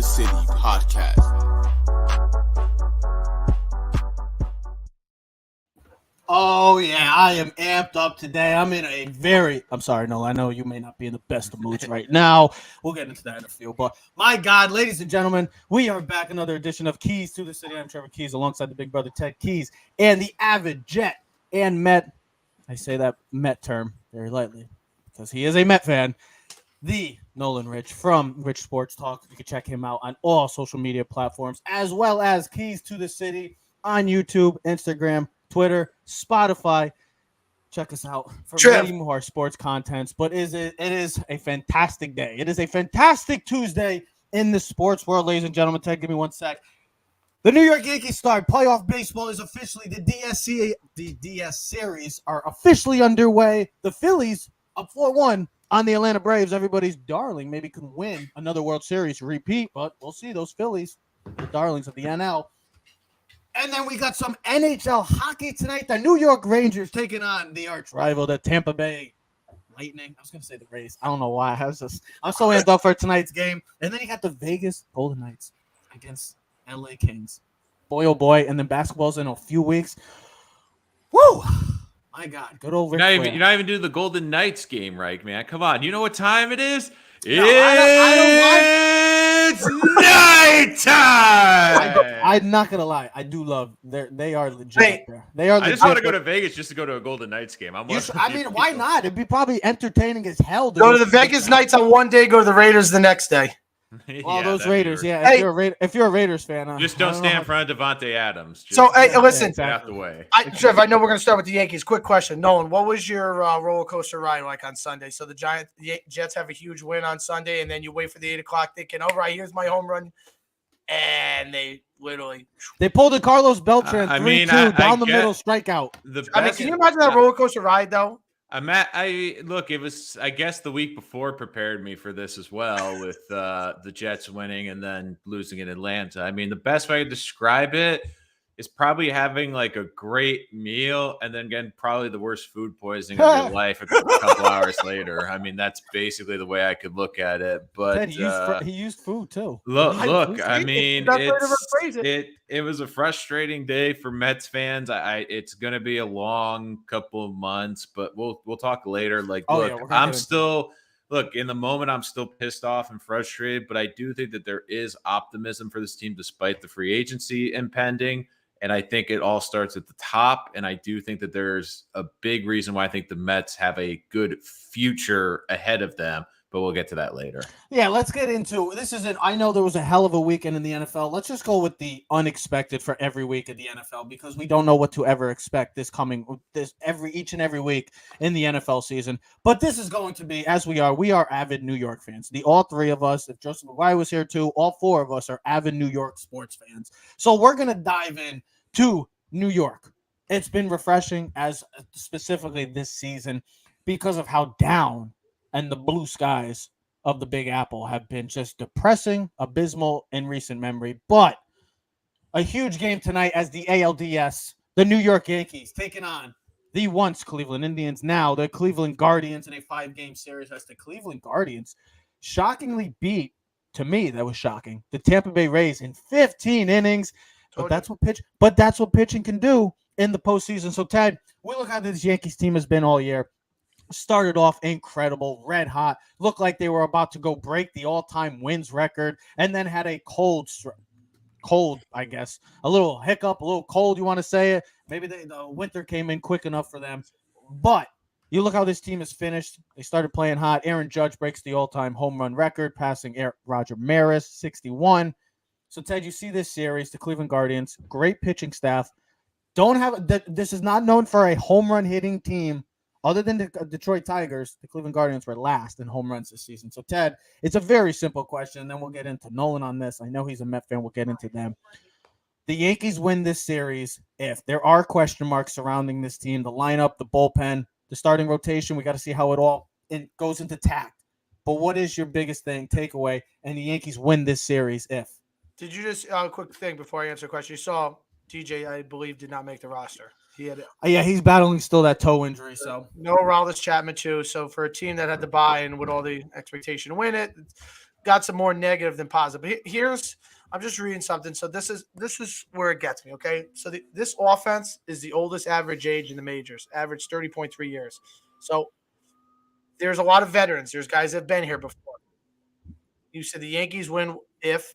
the City podcast. Oh, yeah, I am amped up today. I'm sorry, Nolan. I know you may not be in the best of moods right now. We'll get into that in a few. But my God, ladies and gentlemen, we are back. Another edition of Keys to the City. I'm Trevor Keys alongside the big brother Ted Keys and the avid Jet and Met. I say that Met term very lightly because he is a Met fan. The Nolan Rich from Rich Sports Talk. You can check him out on all social media platforms, as well as Keys to the City on YouTube, Instagram, Twitter, Spotify. Check us out for many more sports contents. But it is a fantastic day. It is a fantastic Tuesday in the sports world, ladies and gentlemen. Ted, give me 1 sec. The New York Yankees start. Playoff baseball is officially the DS series are officially underway. The Phillies up 4-1 on the Atlanta Braves. Everybody's darling maybe can win another World Series repeat, but we'll see. Those Phillies, the darlings of the NL. And then we got some NHL hockey tonight. The New York Rangers taking on the arch rival, the Tampa Bay Lightning. I was going to say the Rays. I don't know why. I'm so amped up for tonight's game. And then you got the Vegas Golden Knights against LA Kings. Boy, oh boy. And then basketball's in a few weeks. Woo! My God. Good old Rick You're not even doing the Golden Knights game right, man. Come on. You know what time it is? No, I It's nighttime. I'm not gonna lie. I do love. They are legit. Hey, they are. I just want to go to Vegas just to go to a Golden Knights game. Why not? It'd be probably entertaining as hell. Go to the Vegas Knights on one day, go to the Raiders the next day. Well, those Raiders, yeah. If you're a Raiders fan, just don't stand in front of Devontae Adams. Listen, get out the way. Trev, I know we're going to start with the Yankees. Quick question, Nolan, what was your roller coaster ride like on Sunday? So the Jets have a huge win on Sunday, and then you wait for the 8 o'clock thinking, all right, here's my home run, and they pulled a Carlos Beltran 3-2 down the middle strikeout. Can you imagine that roller coaster ride though? It was, I guess, the week before prepared me for this as well with the Jets winning and then losing in Atlanta. I mean, the best way to describe it is probably having like a great meal and then getting probably the worst food poisoning of your life a couple hours later. I mean, that's basically the way I could look at it. But he used food too. Look, I mean, it was a frustrating day for Mets fans. It's going to be a long couple of months, but we'll talk later. Like, in the moment, I'm still pissed off and frustrated, but I do think that there is optimism for this team despite the free agency impending. And I think it all starts at the top. And I do think that there's a big reason why I think the Mets have a good future ahead of them. But we'll get to that later. Yeah, let's get into this. I know there was a hell of a weekend in the NFL. Let's just go with the unexpected for every week of the NFL because we don't know what to ever expect each and every week in the NFL season. But this is going to be, as we are avid New York fans. All three of us, if Joseph McGuire was here too, all four of us are avid New York sports fans. So we're going to dive in to New York. It's been refreshing as specifically this season because of how down and the blue skies of the Big Apple have been just depressing, abysmal in recent memory. But a huge game tonight as the ALDS, the New York Yankees, taking on the once Cleveland Indians, now the Cleveland Guardians in a 5-game series as the Cleveland Guardians shockingly beat, to me, that was shocking, the Tampa Bay Rays in 15 innings. But that's what pitching can do in the postseason. So, Ted, we look how this Yankees team has been all year. Started off incredible, red hot, looked like they were about to go break the all-time wins record, and then had a cold, I guess, a little hiccup, a little cold, you want to say it. Maybe the winter came in quick enough for them. But you look how this team is finished. They started playing hot. Aaron Judge breaks the all-time home run record, passing Roger Maris, 61. So, Ted, you see this series, the Cleveland Guardians, great pitching staff. This is not known for a home run hitting team. Other than the Detroit Tigers, the Cleveland Guardians were last in home runs this season. So, Ted, it's a very simple question, and then we'll get into Nolan on this. I know he's a Met fan. We'll get into them. The Yankees win this series if there are question marks surrounding this team, the lineup, the bullpen, the starting rotation. We got to see how it goes into tact. But what is your biggest takeaway, and the Yankees win this series if? Did you just quick thing before I answer the question? You saw DJ, I believe, did not make the roster. He's battling still that toe injury. So no Aroldis Chapman too. So for a team that had to buy and with all the expectation to win it, got some more negative than positive. Here's I'm just reading something. So this is where it gets me. Okay, so this offense is the oldest average age in the majors, average 30.3 years. So there's a lot of veterans. There's guys that have been here before. You said the Yankees win if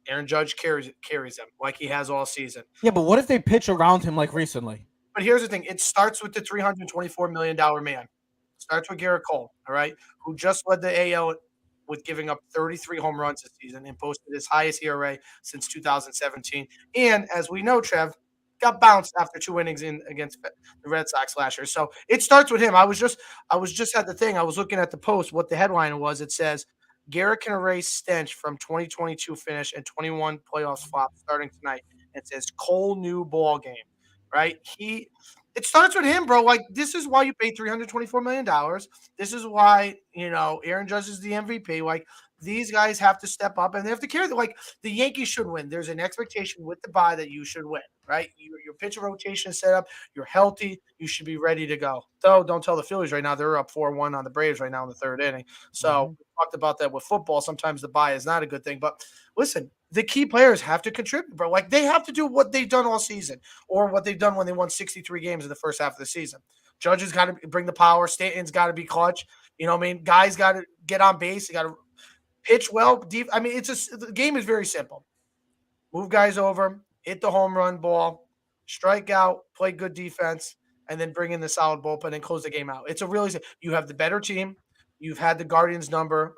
Aaron Judge carries them like he has all season. Yeah, but what if they pitch around him like recently? But here's the thing. It starts with the $324 million man. It starts with Garrett Cole, all right, who just led the AL with giving up 33 home runs this season and posted his highest ERA since 2017. And as we know, Trev, got bounced after 2 innings against the Red Sox last year. So it starts with him. I was just at the thing. I was looking at the post, what the headline was. It says, Garrett can erase stench from 2022 finish and 21 playoffs flop starting tonight. It says Cole new ball game, right? It starts with him, bro. Like, this is why you pay $324 million. This is why, Aaron Judge is the MVP. Like, these guys have to step up and they have to carry. Like, the Yankees should win. There's an expectation with the bye that you should win, right? Your pitcher rotation is set up. You're healthy. You should be ready to go. Though, don't tell the Phillies right now. They're up 4-1 on the Braves right now in the 3rd inning. So we talked about that with football. Sometimes the bye is not a good thing. But listen, the key players have to contribute, bro. Like, they have to do what they've done all season or what they've done when they won 63 games in the first half of the season. Judge has got to bring the power. Stanton's got to be clutch. You know what I mean? Guys got to get on base. They got to pitch well. Deep. I mean, the game is very simple. Move guys over, hit the home run ball, strike out, play good defense, and then bring in the solid bullpen and close the game out. It's you have the better team. You've had the Guardians number.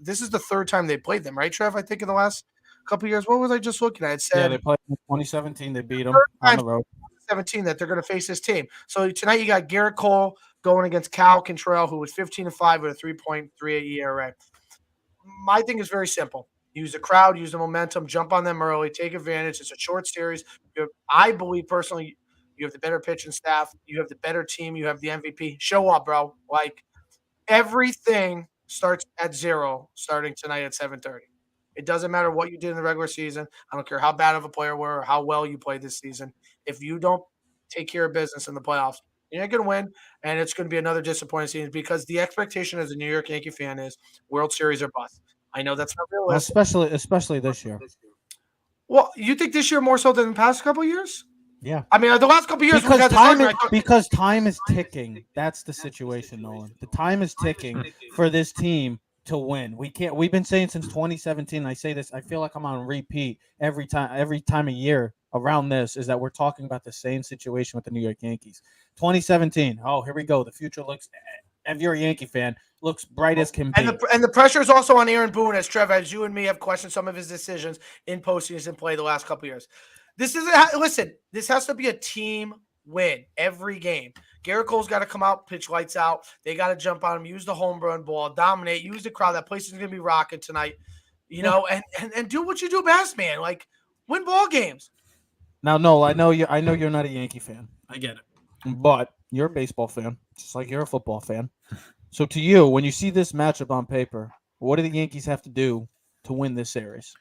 This is the 3rd time they played them, right, Trev? I think in the last couple of years. What was I just looking at? It said they played in 2017. They beat them on the road. 17 that they're going to face this team. So tonight you got Garrett Cole going against Cal Cantrell, who was 15-5 with a 3.38 ERA. My thing is very simple. Use the crowd, use the momentum, jump on them early, take advantage. It's a short series. I believe personally you have the better pitching staff. You have the better team. You have the MVP. Show up, bro. Like, everything starts at 0 starting tonight at 7:30. It doesn't matter what you did in the regular season. I don't care how bad of a player you were or how well you played this season. If you don't take care of business in the playoffs, you're not going to win, and it's going to be another disappointing season because the expectation as a New York Yankee fan is World Series or bust. I know that's not realistic. Especially this year. Well, you think this year more so than the past couple of years? Yeah. I mean, the last couple of years because time is ticking. That's the situation, Nolan. The time is ticking for this team to win. We've been saying since 2017. I say this. I feel like I'm on repeat every time a year around this is that we're talking about the same situation with the New York Yankees. 2017. Oh, here we go. The future looks. If you're a Yankee fan, looks bright as can be. And the pressure is also on Aaron Boone, as Trevor, as you and me have questioned some of his decisions in postseason play the last couple of years. This has to be a team win every game. Garrett Cole's got to come out, pitch lights out. They got to jump on him, use the home run ball, dominate, use the crowd. That place is going to be rocking tonight, and do what you do best, man. Like, win ball games. Now, no, I know you're not a Yankee fan. I get it, but you're a baseball fan, just like you're a football fan. So to you, when you see this matchup on paper, what do the Yankees have to do to win this series?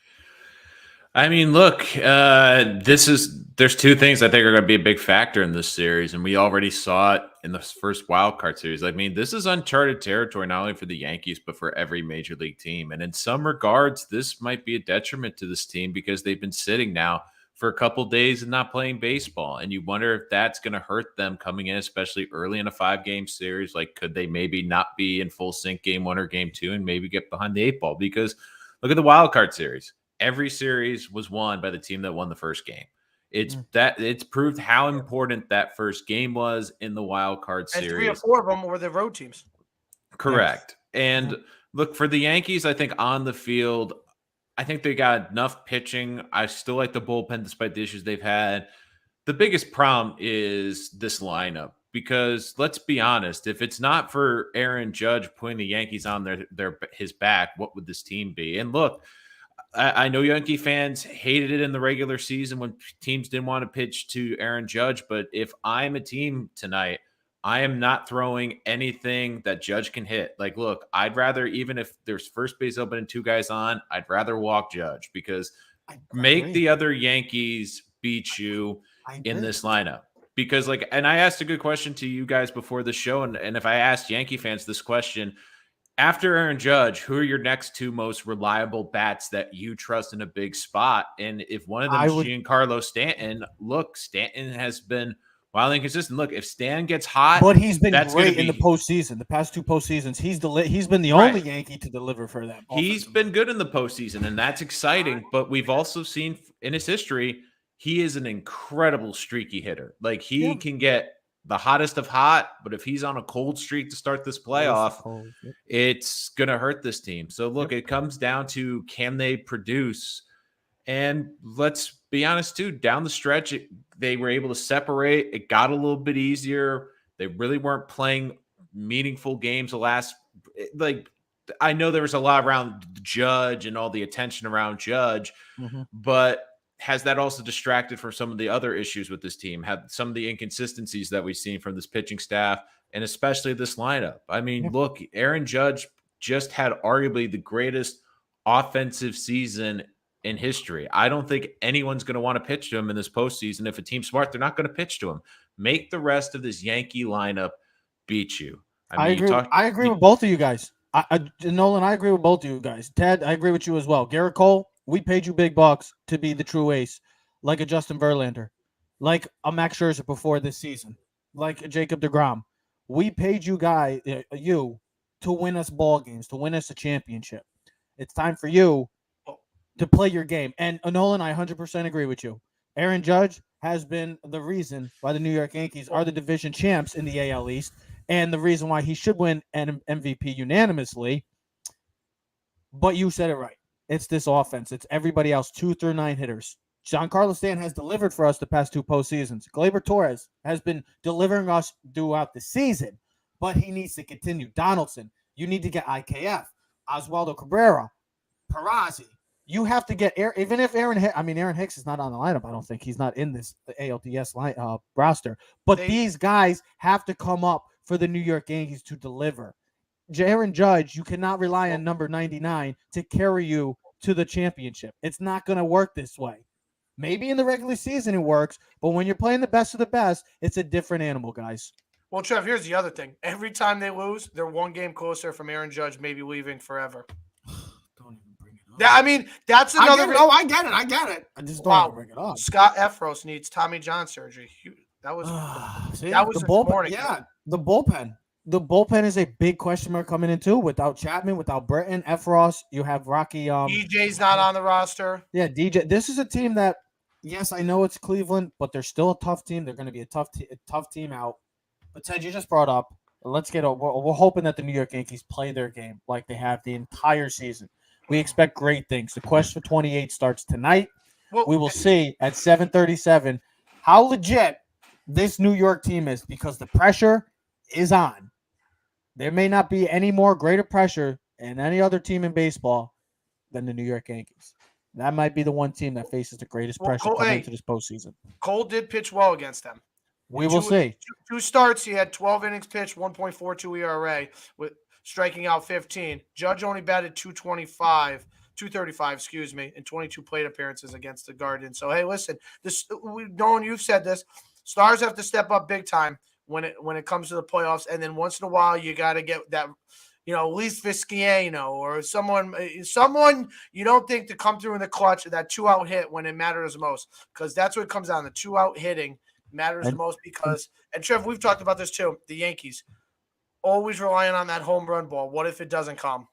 I mean, look, there's 2 things I think are going to be a big factor in this series, and we already saw it in the first wild card series. I mean, this is uncharted territory, not only for the Yankees, but for every major league team. And in some regards, this might be a detriment to this team because they've been sitting now for a couple of days and not playing baseball. And you wonder if that's going to hurt them coming in, especially early in a 5-game series. Like, could they maybe not be in full sync game 1 or game 2 and maybe get behind the 8 ball? Because look at the wild card series. Every series was won by the team that won the first game. It's proved how important that first game was in the wild card series. And 3 or 4 of them were the road teams. Correct. Yes. And look, for the Yankees, I think on the field, I think they got enough pitching. I still like the bullpen despite the issues they've had. The biggest problem is this lineup because let's be honest, if it's not for Aaron Judge putting the Yankees on his back, what would this team be? And look, I know Yankee fans hated it in the regular season when teams didn't want to pitch to Aaron Judge, but if I'm a team tonight, I am not throwing anything that Judge can hit. Like, look, I'd rather, even if there's first base open and 2 guys on, I'd rather walk Judge because make the other Yankees beat you in this lineup. Because, like, and I asked a good question to you guys before the show, and if I asked Yankee fans this question, After Aaron Judge, who are your next two most reliable bats that you trust in a big spot? And if one of them is Giancarlo Stanton, look, Stanton has been wildly inconsistent. Look, if Stan gets hot, but he's been great in the postseason. The past two postseasons, he's been the only Yankee to deliver for them. He's been good in the postseason, and that's exciting. But we've also seen in his history, he is an incredible streaky hitter. Like he can get the hottest of hot, but if he's on a cold streak to start this playoff, it's going to hurt this team. So look, it comes down to, can they produce? And let's be honest too, down the stretch, they were able to separate. It got a little bit easier. They really weren't playing meaningful games I know there was a lot around Judge and all the attention around Judge, but has that also distracted from some of the other issues with this team? Have some of the inconsistencies that we've seen from this pitching staff and especially this lineup? I mean, look, Aaron Judge just had arguably the greatest offensive season in history. I don't think anyone's going to want to pitch to him in this postseason. If a team's smart, they're not going to pitch to him. Make the rest of this Yankee lineup beat you. I agree with both of you guys. Nolan, I agree with both of you guys. Ted, I agree with you as well. Garrett Cole, we paid you big bucks to be the true ace, like a Justin Verlander, like a Max Scherzer before this season, like a Jacob deGrom. We paid you to win us ball games, to win us a championship. It's time for you to play your game. And Nolan, I 100% agree with you. Aaron Judge has been the reason why the New York Yankees are the division champs in the AL East, and the reason why he should win an MVP unanimously. But you said it right. It's this offense. It's everybody else, 2 through 9 hitters. Giancarlo Stanton has delivered for us the past 2 postseasons. Gleyber Torres has been delivering us throughout the season, but he needs to continue. Donaldson, you need to get IKF. Oswaldo Cabrera, Perazi. You have to get even if Aaron Hicks is not on the lineup. I don't think he's not in this ALDS roster. But these guys have to come up for the New York Yankees to deliver. Aaron Judge, you cannot rely on number 99 to carry you to the championship. It's not going to work this way. Maybe in the regular season it works, but when you're playing the best of the best, it's a different animal, guys. Well, Trev, here's the other thing. Every time they lose, they're one game closer from Aaron Judge maybe leaving forever. Don't even bring it up. Yeah, I mean, that's another. I get it. I just don't bring it up. Scott Efros needs Tommy John surgery. That was the bullpen. Yeah, the bullpen. The bullpen is a big question mark coming in too. Without Chapman, without Britton, Efros, you have Rocky. DJ's not on the roster. Yeah, DJ. This is a team that, yes, I know it's Cleveland, but they're still a tough team. They're going to be a tough team out. But Ted, you just brought up. Let's get over. We're hoping that the New York Yankees play their game like they have the entire season. We expect great things. The quest for 28 starts tonight. We will see at 7:37 how legit this New York team is, because the pressure is on. There may not be any more greater pressure in any other team in baseball than the New York Yankees. That might be the one team that faces the greatest pressure coming into this postseason. Cole did pitch well against them. We will see. 2 starts, he had 12 innings pitched, 1.42 ERA, with striking out 15. Judge only batted 235, in 22 plate appearances against the Guardians. So, hey, listen, Nolan, you've said this. Stars have to step up big time when it comes to the playoffs, and then once in a while you got to get that, Luis Vizcaino or someone you don't think to come through in the clutch, that 2-out hit when it matters most, because that's what it comes down to. 2-out hitting matters the most because, and Trev, we've talked about this too, the Yankees always relying on that home run ball. What if it doesn't come?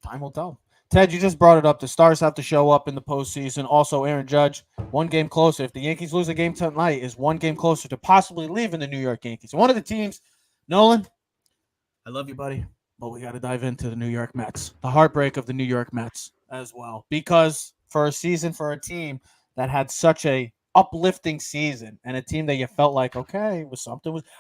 Time will tell. Ted, you just brought it up. The Stars have to show up in the postseason. Also, Aaron Judge, 1 game closer. If the Yankees lose a game tonight, is 1 game closer to possibly leaving the New York Yankees. One of the teams, Nolan, I love you, buddy, but we got to dive into the New York Mets. The heartbreak of the New York Mets as well. Because for a season, for a team that had such a uplifting season and a team that you felt like, okay,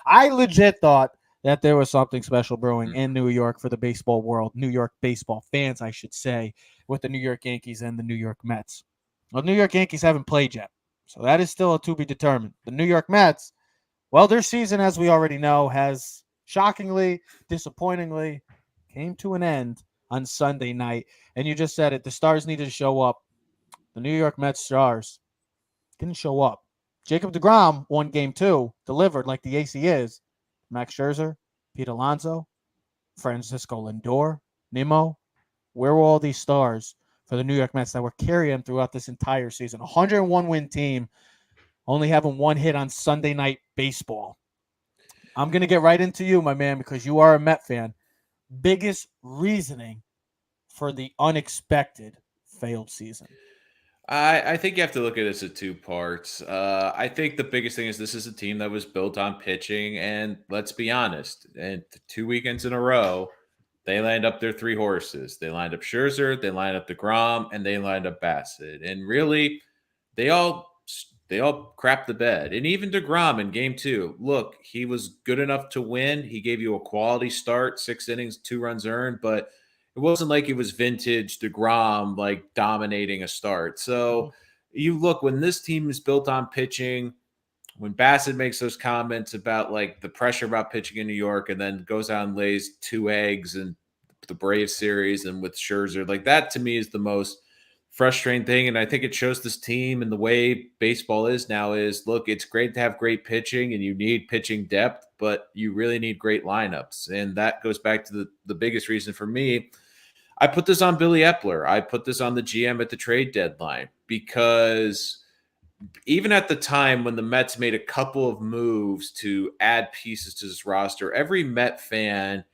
I legit thought that there was something special brewing in New York for the baseball world, New York baseball fans, I should say, with the New York Yankees and the New York Mets. Well, the New York Yankees haven't played yet, so that is still to be determined. The New York Mets, well, their season, as we already know, has shockingly, disappointingly, came to an end on Sunday night. And you just said it, the Stars needed to show up. The New York Mets Stars didn't show up. Jacob deGrom won game 2, delivered like the ace he is. Max Scherzer, Pete Alonso, Francisco Lindor, Nimmo. Where were all these stars for the New York Mets that were carrying throughout this entire season? 101 win team, only having one hit on Sunday Night Baseball. I'm going to get right into you, my man, because you are a Met fan. Biggest reasoning for the unexpected failed season? I think you have to look at this as two parts. I think the biggest thing is this is a team that was built on pitching, and let's be honest, and 2 weekends in a row, they lined up their three horses. They lined up Scherzer, they lined up DeGrom, and they lined up Bassett. And really, they all crapped the bed. And even DeGrom in game 2, look, he was good enough to win. He gave you a quality start, 6 innings, 2 runs earned, but it wasn't like it was vintage DeGrom, like dominating a start. So you look, when this team is built on pitching, when Bassett makes those comments about like the pressure about pitching in New York and then goes out and lays 2 eggs in the Braves series and with Scherzer, like that to me is the most frustrating thing. And I think it shows this team and the way baseball is now is, look, it's great to have great pitching and you need pitching depth, but you really need great lineups. And that goes back to the biggest reason for me. I put this on Billy Epler. I put this on the GM at the trade deadline because even at the time when the Mets made a couple of moves to add pieces to this roster, every Met fan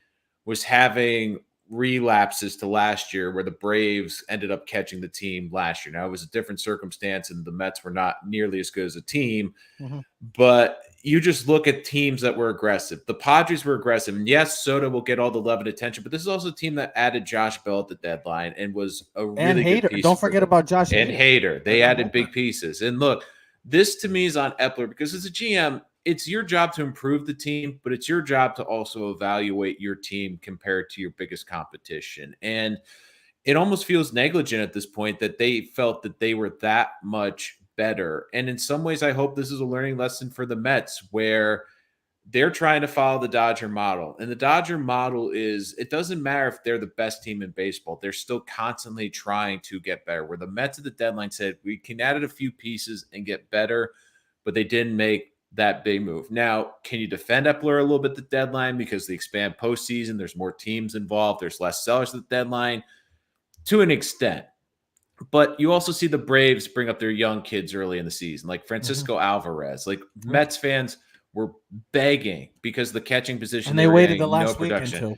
was having relapses to last year where the Braves ended up catching the team last year. Now, it was a different circumstance and the Mets were not nearly as good as a team, but you just look at teams that were aggressive. The Padres were aggressive. And yes, Soto will get all the love and attention, but this is also a team that added Josh Bell at the deadline and was a really good piece. Don't forget about Josh and Hader. They added big pieces. And look, this to me is on Epler because as a GM, it's your job to improve the team, but it's your job to also evaluate your team compared to your biggest competition. And it almost feels negligent at this point that they felt that they were that much better. And in some ways, I hope this is a learning lesson for the Mets where they're trying to follow the Dodger model. And the Dodger model is, it doesn't matter if they're the best team in baseball. They're still constantly trying to get better. Where the Mets at the deadline said, we can add a few pieces and get better, but they didn't make that big move. Now, can you defend Epler a little bit at the deadline because they expand postseason? There's more teams involved. There's less sellers at the deadline to an extent. But you also see the Braves bring up their young kids early in the season, like Francisco Alvarez. Like Mets fans were begging because the catching position, and they waited the last weekend too.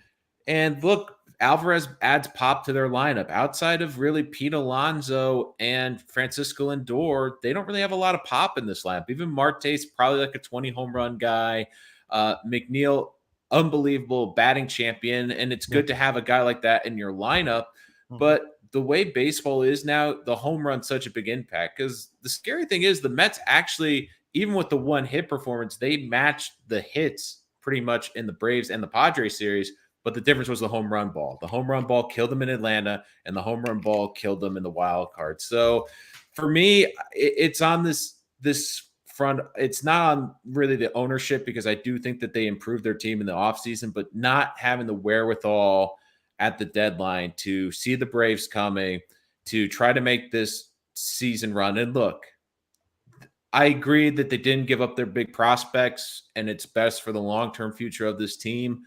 And look, Alvarez adds pop to their lineup. Outside of really Pete Alonso and Francisco Lindor, they don't really have a lot of pop in this lineup. Even Marte's probably like a 20 home run guy. McNeil, unbelievable batting champion. And it's good to have a guy like that in your lineup. But the way baseball is now, the home run's such a big impact because the scary thing is the Mets actually, even with the one hit performance, they matched the hits pretty much in the Braves and the Padres series. But the difference was the home run ball. The home run ball killed them in Atlanta, and the home run ball killed them in the wild card. So for me, it's on this front. It's not on really the ownership because I do think that they improved their team in the offseason, but not having the wherewithal at the deadline to see the Braves coming, to try to make this season run. And look, I agree that they didn't give up their big prospects, and it's best for the long-term future of this team.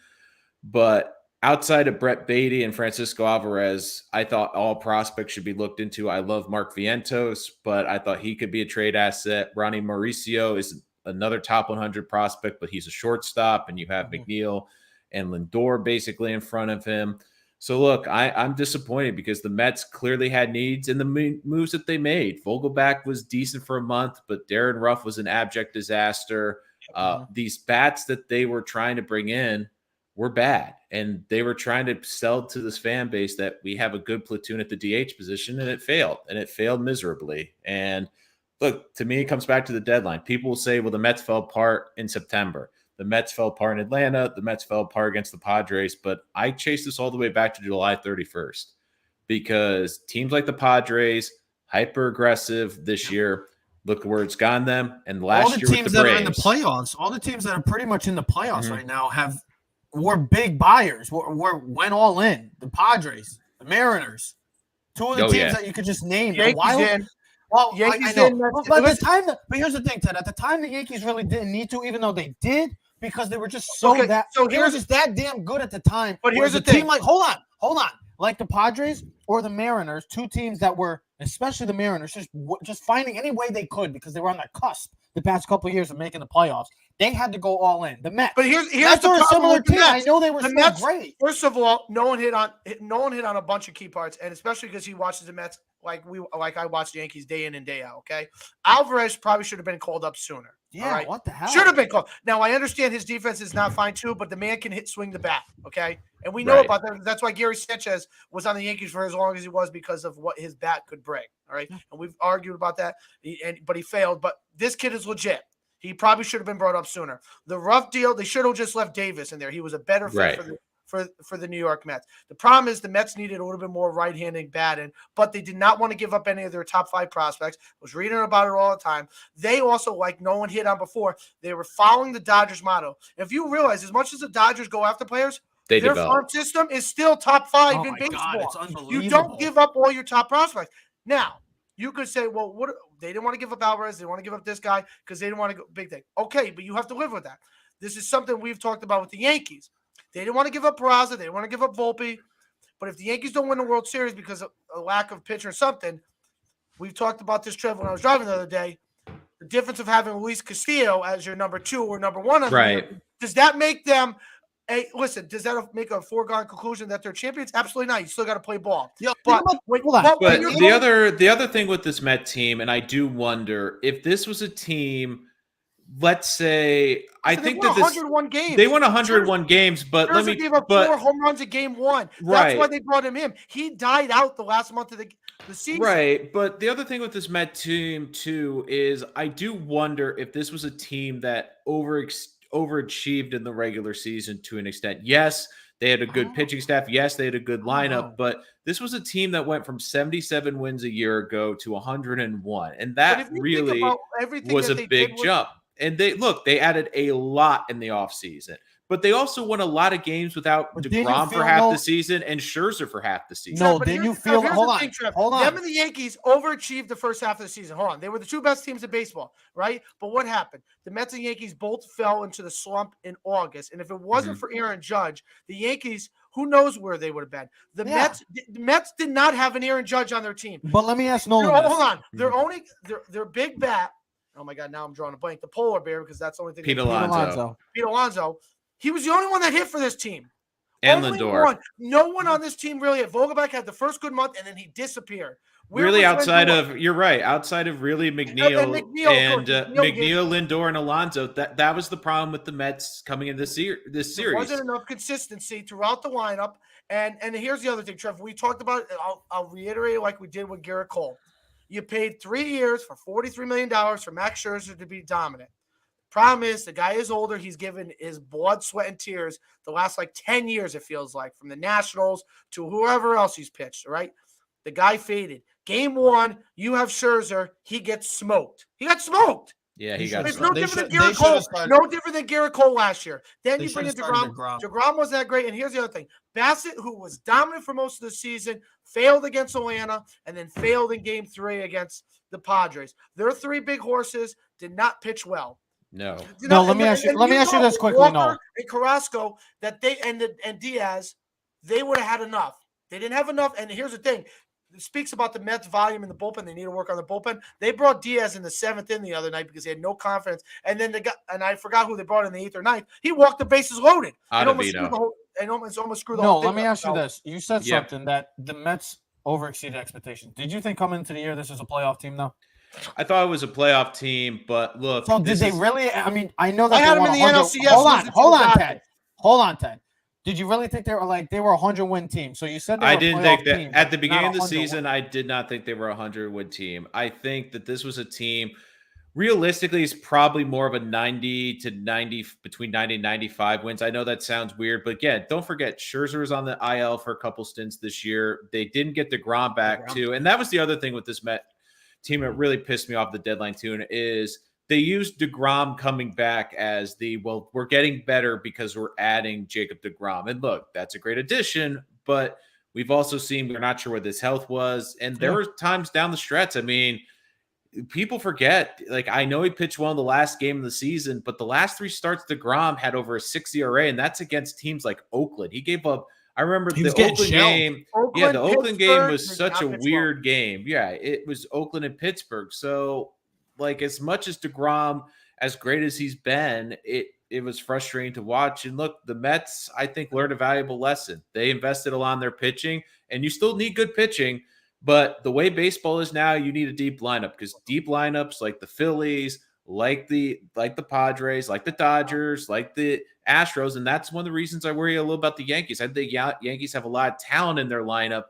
But outside of Brett Beatty and Francisco Alvarez, I thought all prospects should be looked into. I love Mark Vientos, but I thought he could be a trade asset. Ronnie Mauricio is another top 100 prospect, but he's a shortstop, and you have McNeil and Lindor basically in front of him. So, look, I'm disappointed because the Mets clearly had needs in the moves that they made. Vogelback was decent for a month, but Darren Ruff was an abject disaster. These bats that they were trying to bring in were bad, and they were trying to sell to this fan base that we have a good platoon at the DH position, and it failed miserably. And look, to me, it comes back to the deadline. People will say, well, the Mets fell apart in September. The Mets fell apart in Atlanta. The Mets fell apart against the Padres. But I chase this all the way back to July 31st because teams like the Padres, hyper aggressive this year. Look where it's gotten them. And last year with the Braves. All the teams that are in the playoffs, all the teams that are pretty much in the playoffs right now were big buyers. Went all in. The Padres, the Mariners, two of the teams that you could just name. Yankees Well, Yankees I know. But here's the thing, Ted. At the time, the Yankees really didn't need to, even though they did. because they were just they were just that damn good at the time. But here's the team thing. Like, hold on. Like the Padres or the Mariners, two teams that were, especially the Mariners, just finding any way they could because they were on the cusp the past couple of years of making the playoffs. They had to go all in. The Mets. But here's the similar team. I know they were the Mets, great. First of all, no one hit on a bunch of key parts, and especially because he watches the Mets like I watch the Yankees day in and day out. Okay, Alvarez probably should have been called up sooner. Yeah, right? What the hell? Should have been called. Now I understand his defense is not fine too, but the man can swing the bat. Okay, and we know about that. That's why Gary Sanchez was on the Yankees for as long as he was because of what his bat could bring. All right, and we've argued about that, but he failed. But this kid is legit. He probably should have been brought up sooner. The rough deal, they should have just left Davis in there. He was a better fit for the New York Mets. The problem is the Mets needed a little bit more right-handed batting, but they did not want to give up any of their top 5 prospects. I was reading about it all the time. They also, like no one hit on before, they were following the Dodgers motto. If you realize, as much as the Dodgers go after players, their farm system is still top 5 in baseball. God, it's unbelievable. You don't give up all your top prospects. Now, you could say, well, what? They didn't want to give up Alvarez. They didn't want to give up this guy because they didn't want to go big thing. Okay, but you have to live with that. This is something we've talked about with the Yankees. They didn't want to give up Peraza. They didn't want to give up Volpe. But if the Yankees don't win the World Series because of a lack of pitcher or something, we've talked about this, Trev, when I was driving the other day. The difference of having Luis Castillo as your number 2 or number 1 on the year, does that make them does that make a foregone conclusion that they're champions? Absolutely not. You still got to play ball. Yeah, but the other thing with this Met team, and I do wonder if this was a team, let's say, I think that 101 games. They won 101 games, but let me gave up 4 home runs at game 1. That's why they brought him in. He died out the last month of the season. Right, but the other thing with this Met team too is I do wonder if this was a team that overachieved in the regular season to an extent. Yes, they had a good pitching staff. Yes, they had a good lineup, but this was a team that went from 77 wins a year ago to 101. And that really was a big jump. And they added a lot in the offseason. But they also won a lot of games without DeGrom for half the season and Scherzer for half the season. No, didn't you feel – hold on. Them and the Yankees overachieved the first half of the season. Hold on. They were the 2 best teams in baseball, right? But what happened? The Mets and Yankees both fell into the slump in August. And if it wasn't for Aaron Judge, the Yankees – who knows where they would have been? The Mets did not have an Aaron Judge on their team. But let me ask Nolan. Hold on. Their big bat – oh, my God, now I'm drawing a blank. The polar bear, because that's the only thing. Pete Alonso. He was the only one that hit for this team. And Lindor. No one on this team really hit. Vogelback had the first good month, and then he disappeared. Outside of really McNeil and McNeil, Lindor, and Alonso. That was the problem with the Mets coming in this series. There wasn't enough consistency throughout the lineup. And here's the other thing, Trevor. We talked about it. I'll reiterate like we did with Garrett Cole. You paid 3 years for $43 million for Max Scherzer to be dominant. Problem is, the guy is older. He's given his blood, sweat, and tears the last 10 years, it feels like, from the Nationals to whoever else he's pitched, right? The guy faded. Game 1, you have Scherzer. He gets smoked. He got smoked. Yeah, he got It's smoked. no different than Garrett Cole. No different than Garrett Cole last year. Then you bring in DeGrom. DeGrom wasn't that great. And here's the other thing. Bassett, who was dominant for most of the season, failed against Atlanta and then failed in Game 3 against the Padres. Their 3 big horses did not pitch well. No. Let me ask you this quickly. Walker and Carrasco, that they and Diaz, they would have had enough. They didn't have enough. And here's the thing. It speaks about the Mets' volume in the bullpen. They need to work on the bullpen. They brought Diaz in the 7th inning the other night because they had no confidence. And then I forgot who they brought in the 8th or 9th. He walked the bases loaded. Almost screwed the whole thing. Let me ask you this. You said something that the Mets overexceeded expectations. Did you think coming into the year this is a playoff team, though? I thought it was a playoff team, but look. So did they really? I mean, I know that I had them in the NLCS. Hold on, Ted. Did you really think they were a 100-win team? So you said they were I didn't think that team, at the beginning of the season. I did not think they were a 100-win team. I think that this was a team. Realistically, is probably more of a 90 to 90, between 90 and 95 wins. I know that sounds weird, but again, don't forget Scherzer was on the IL for a couple stints this year. They didn't get DeGrom back too, and that was the other thing with this Met team that really pissed me off the deadline too, and is they used DeGrom coming back as we're getting better because we're adding Jacob DeGrom. And look, that's a great addition, but we've also seen we're not sure what his health was. And there were times down the stretch. I mean, people forget, like, I know he pitched well in the last game of the season, but the last 3 starts, DeGrom had over a 6 ERA, and that's against teams like Oakland. He gave up. I remember the Oakland game. The Oakland game was such a weird game. Yeah, it was Oakland and Pittsburgh. So, like, as much as DeGrom, as great as he's been, it was frustrating to watch. And look, the Mets, I think, learned a valuable lesson. They invested a lot in their pitching, and you still need good pitching. But the way baseball is now, you need a deep lineup, because deep lineups like the Phillies, like the Padres, like the Dodgers, like the Astros, and that's one of the reasons I worry a little about the Yankees. I think Yankees have a lot of talent in their lineup,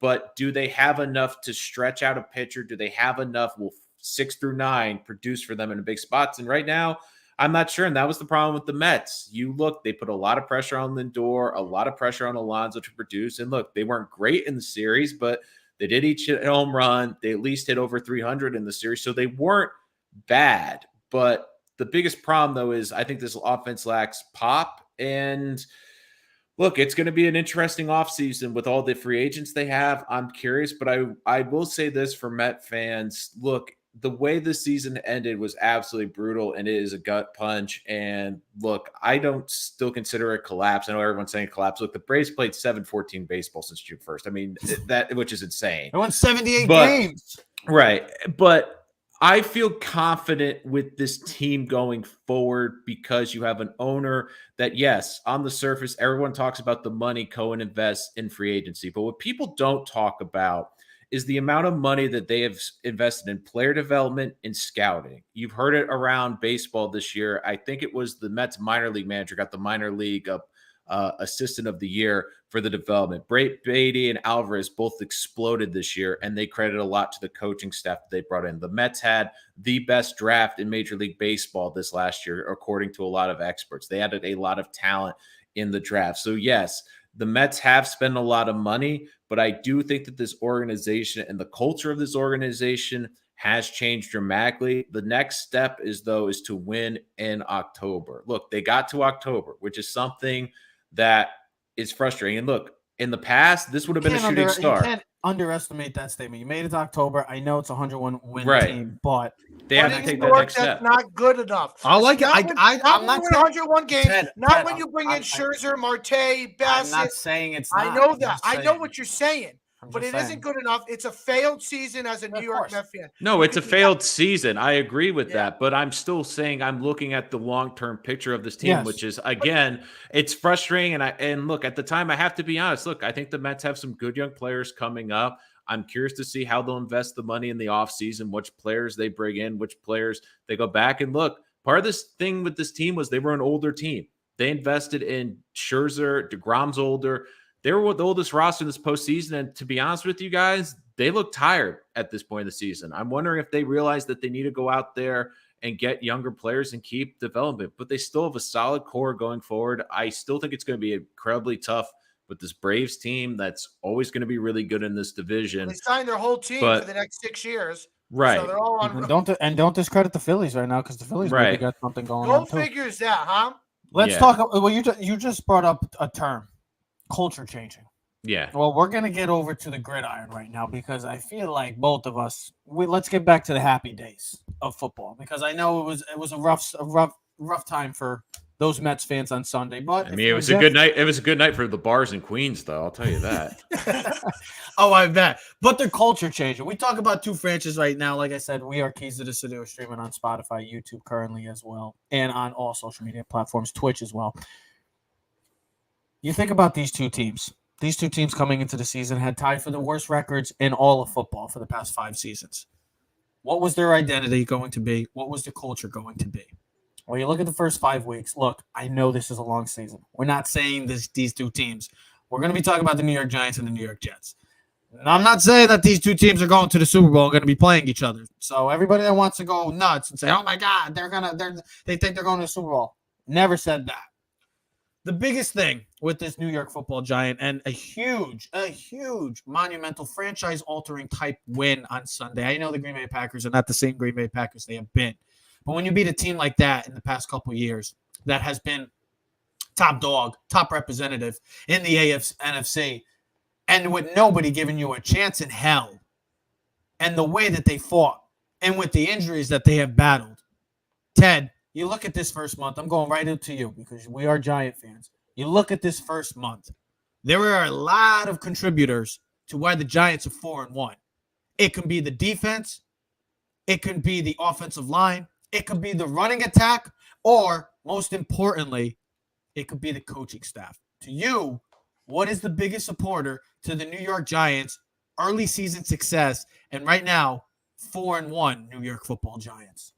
but do they have enough to stretch out a pitcher? Do they have enough? Will 6 through 9 produce for them in big spots? And right now, I'm not sure. And that was the problem with the Mets. You look, they put a lot of pressure on Lindor, a lot of pressure on Alonso to produce. And look, they weren't great in the series, but they did each hit a home run. They at least hit over 300 in the series. So they weren't bad. But the biggest problem, though, is I think this offense lacks pop. And look, it's going to be an interesting offseason with all the free agents they have. I'm curious, but I will say this for Met fans. Look, the way the season ended was absolutely brutal, and it is a gut punch. And look, I don't still consider it a collapse. I know everyone's saying collapse. Look, the Braves played 7-14 baseball since June 1st. I mean, that, which is insane. They won 78 games. Right. But I feel confident with this team going forward because you have an owner that, yes, on the surface, everyone talks about the money Cohen invests in free agency. But what people don't talk about is the amount of money that they have invested in player development and scouting. You've heard it around baseball this year. I think it was the Mets minor league manager got the minor league assistant of the year for the development. Beatty and Alvarez both exploded this year, and they credit a lot to the coaching staff that they brought in. The Mets had the best draft in Major League Baseball this last year, according to a lot of experts. They added a lot of talent in the draft. So yes, the Mets have spent a lot of money, but I do think that this organization and the culture of this organization has changed dramatically. The next step is to win in October. Look, they got to October, which is something that is frustrating. And look, in the past, this would have been a shooting star. You can't underestimate that statement. You made it to October. I know it's a 101 win team, but they have to take that next step. That's not good enough. I like it. I'm not saying 101 games. Not when you bring in Scherzer, Marte, Bassett. I'm not saying it's not. I know that. I know what you're saying. But it isn't good enough. It's a failed season as a New York Mets fan. No, it's a failed season. I agree with that. But I'm still saying I'm looking at the long-term picture of this team, which is, again, it's frustrating. And look, at the time, I have to be honest. Look, I think the Mets have some good young players coming up. I'm curious to see how they'll invest the money in the offseason, which players they bring in, which players they go back. And look, part of this thing with this team was they were an older team. They invested in Scherzer, DeGrom's older. They were the oldest roster in this postseason, and to be honest with you guys, they look tired at this point in the season. I'm wondering if they realize that they need to go out there and get younger players and keep development, but they still have a solid core going forward. I still think it's going to be incredibly tough with this Braves team that's always going to be really good in this division. They signed their whole team for the next 6 years. Right. So they're all on. Don't discredit the Phillies right now, because the Phillies maybe got something going on. Go figures that, huh? Let's talk. Well, you just brought up a term. Culture changing. Yeah. Well, we're gonna get over to the gridiron right now, because I feel like both of us. Let's get back to the happy days of football, because I know it was a rough time for those Mets fans on Sunday. But I mean, it was a good night. It was a good night for the bars in Queens, though. I'll tell you that. Oh, I bet. But the culture changing. We talk about two franchises right now. Like I said, we are Keys to the City. We're streaming on Spotify, YouTube currently as well, and on all social media platforms, Twitch as well. You think about these two teams. These two teams coming into the season had tied for the worst records in all of football for the past 5 seasons. What was their identity going to be? What was the culture going to be? Well, you look at the first 5 weeks. Look, I know this is a long season. We're not saying these two teams. We're going to be talking about the New York Giants and the New York Jets. And I'm not saying that these two teams are going to the Super Bowl and going to be playing each other. So everybody that wants to go nuts and say, "Oh my God, they think they're going to the Super Bowl," never said that. The biggest thing with this New York Football Giant, and a huge monumental franchise-altering type win on Sunday. I know the Green Bay Packers are not the same Green Bay Packers they have been. But when you beat a team like that in the past couple of years that has been top dog, top representative in the NFC, and with nobody giving you a chance in hell, and the way that they fought and with the injuries that they have battled, Ted, you look at this first month. I'm going right into you because we are Giant fans. You look at this first month. There are a lot of contributors to why the Giants are 4-1. It can be the defense. It can be the offensive line. It could be the running attack. Or, most importantly, it could be the coaching staff. To you, what is the biggest supporter to the New York Giants' early season success and right now 4-1 New York Football Giants?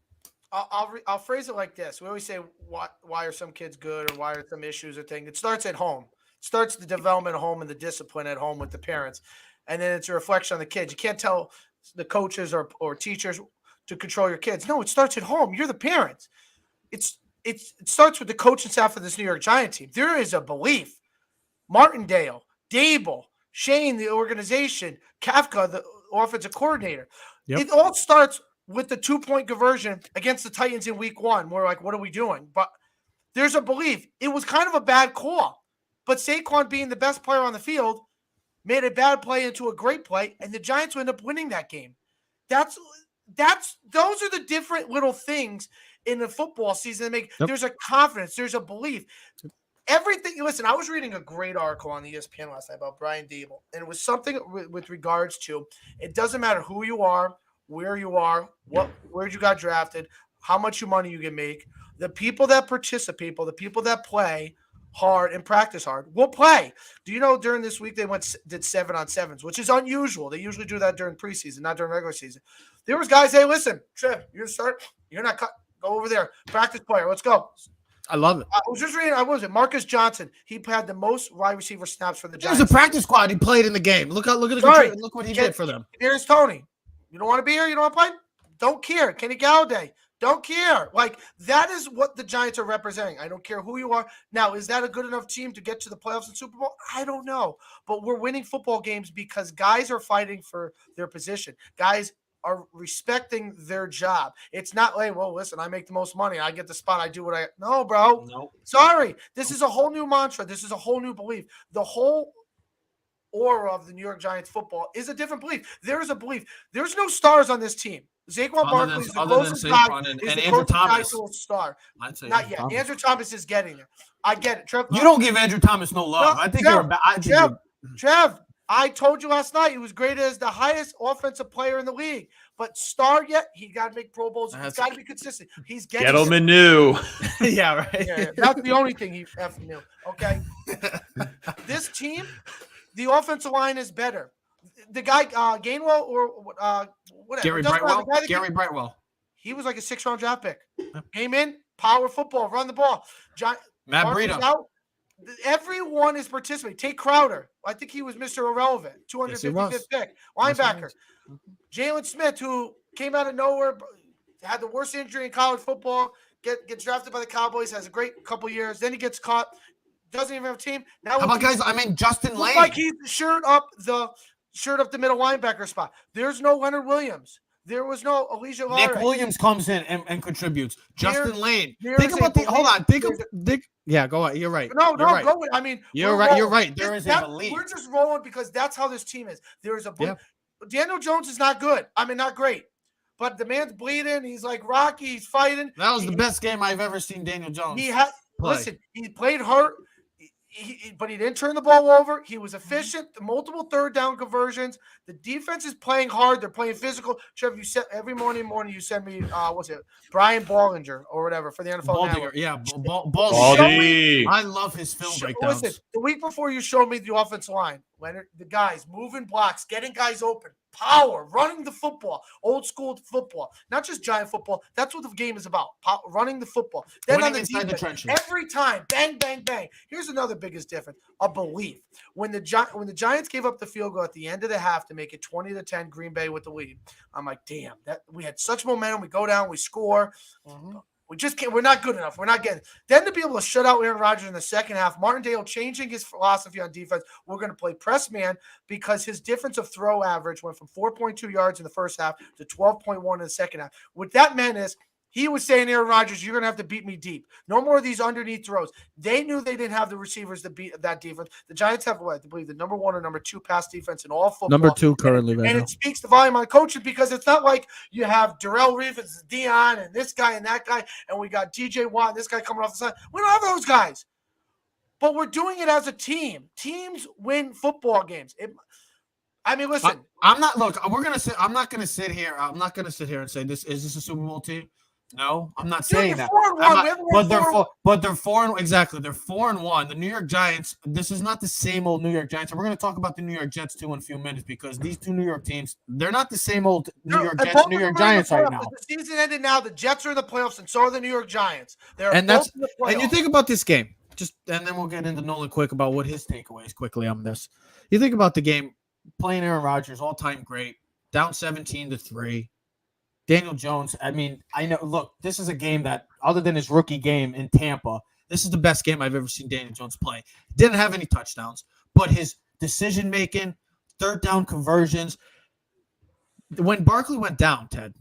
I'll phrase it like this. We always say, why are some kids good or why are some issues or things? It starts at home. It starts the development at home and the discipline at home with the parents. And then it's a reflection on the kids. You can't tell the coaches or teachers to control your kids. No, it starts at home. You're the parents. It starts with the coaching staff of this New York Giant team. There is a belief. Martindale, Dable, Shane, the organization, Kafka, the offensive coordinator. Yep. It all starts with the 2-point conversion against the Titans in week 1. We're like, what are we doing? But there's a belief. It was kind of a bad call. But Saquon, being the best player on the field, made a bad play into a great play, and the Giants end up winning that game. Those are the different little things in the football season that make there's a confidence, there's a belief. Everything. Listen, I was reading a great article on ESPN last night about Brian Dable, and it was something with regards to it doesn't matter who you are, where you are, where you got drafted, how much money you can make. The people that participate, the people that play hard and practice hard will play. Do you know during this week they did 7-on-7s, which is unusual. They usually do that during preseason, not during regular season. There was guys, hey, listen, Trev, you're start. You're not cut. Go over there. Practice player. Let's go. I love it. I was just reading. Marcus Johnson. He had the most wide receiver snaps for the Giants. There's a practice squad. He played in the game. Look what he did for them. Here's Tony. You don't want to be here? You don't want to play? Don't care. Kenny Galladay. Don't care. Like, that is what the Giants are representing. I don't care who you are. Now, is that a good enough team to get to the playoffs and Super Bowl? I don't know. But we're winning football games because guys are fighting for their position. Guys are respecting their job. It's not like, well, listen, I make the most money. I get the spot. I do what I – no, bro. Nope. Sorry. This is a whole new mantra. This is a whole new belief. The whole aura of the New York Giants football is a different belief. There is a belief. There's no stars on this team. Saquon Barkley is the closest guy. And Andrew Thomas to a star. Not yet. Andrew Thomas is getting there. I get it, Trev. You don't give Andrew Thomas no love. I think you're bad. Trev, I told you last night he was graded as the highest offensive player in the league. But star yet, he got to make Pro Bowls. He's got to be consistent. He's getting Gettleman knew. Yeah, right. Yeah, that's the only thing he effing knew. Okay. This team, the offensive line is better. The guy, Gainwell or whatever. Gary Brightwell. He was like a 6th-round draft pick. Came in, power football, run the ball. Matt Breida. Out. Everyone is participating. Take Crowder. I think he was Mr. Irrelevant. 255th pick. Linebacker. Jalen Smith, who came out of nowhere, had the worst injury in college football, gets drafted by the Cowboys, has a great couple years. Then he gets caught. Doesn't even have a team. Now, how about guys? I mean, Justin Lane. Like he's shirt up the middle linebacker spot. There's no Leonard Williams. There was no Elijah Lare. Nick Williams comes in and contributes. Justin Lane. Think about the. Hold on. Yeah, go on. You're right. No, go with. I mean, you're right. You're right. There is a belief. We're just rolling because that's how this team is. There is a belief. Yeah. Daniel Jones is not good. I mean, not great. But the man's bleeding. He's like Rocky. He's fighting. That was the best game I've ever seen Daniel Jones. Listen, he played hurt. But he didn't turn the ball over. He was efficient. Multiple 3rd down conversions. The defense is playing hard. They're playing physical. Trevor, you said every morning you send me Brian Ballinger or whatever for the NFL. Baldinger, yeah, Baldy. I love his film breakdowns. Listen, the week before you showed me the offensive line, Leonard, the guys moving blocks, getting guys open, power, running the football, old school football, not just Giant football. That's what the game is about. Running the football. Then on the defense, every time, bang, bang, bang. Here's another biggest difference: a belief. When the Giants gave up the field goal at the end of the half to make it 20-10, Green Bay with the lead, I'm like, damn, that we had such momentum. We go down, we score. Mm-hmm. We just can't. We're not good enough. We're not getting. Then to be able to shut out Aaron Rodgers in the second half, Martindale changing his philosophy on defense. We're going to play press man because his difference of throw average went from 4.2 yards in the first half to 12.1 in the second half. What that meant is He was saying, Aaron Rodgers, you're going to have to beat me deep. No more of these underneath throws. They knew they didn't have the receivers to beat that defense. The Giants have, I believe, the number 1 or number 2 pass defense in all football. Number 2 currently, and it speaks the volume on coaches because it's not like you have Darrell Reeves, Dion, and this guy and that guy, and we got DJ Watt and this guy coming off the side. We don't have those guys. But we're doing it as a team. Teams win football games. Listen. I'm not gonna sit here and say is this a Super Bowl team? No, I'm not saying that. But they're 4-1. Exactly. They're 4-1. The New York Giants, this is not the same old New York Giants. And we're going to talk about the New York Jets too in a few minutes because these two New York teams, they're not the same old New York Jets, New York Giants right now. The season ended now. The Jets are in the playoffs and so are the New York Giants. And you think about this game, and then we'll get into Nolan quick about what his takeaways quickly on this. You think about the game, playing Aaron Rodgers, all-time great, down 17-3. Daniel Jones, I know, look, this is a game that, other than his rookie game in Tampa, this is the best game I've ever seen Daniel Jones play. Didn't have any touchdowns, but his decision-making, third down conversions. When Barkley went down, Ted,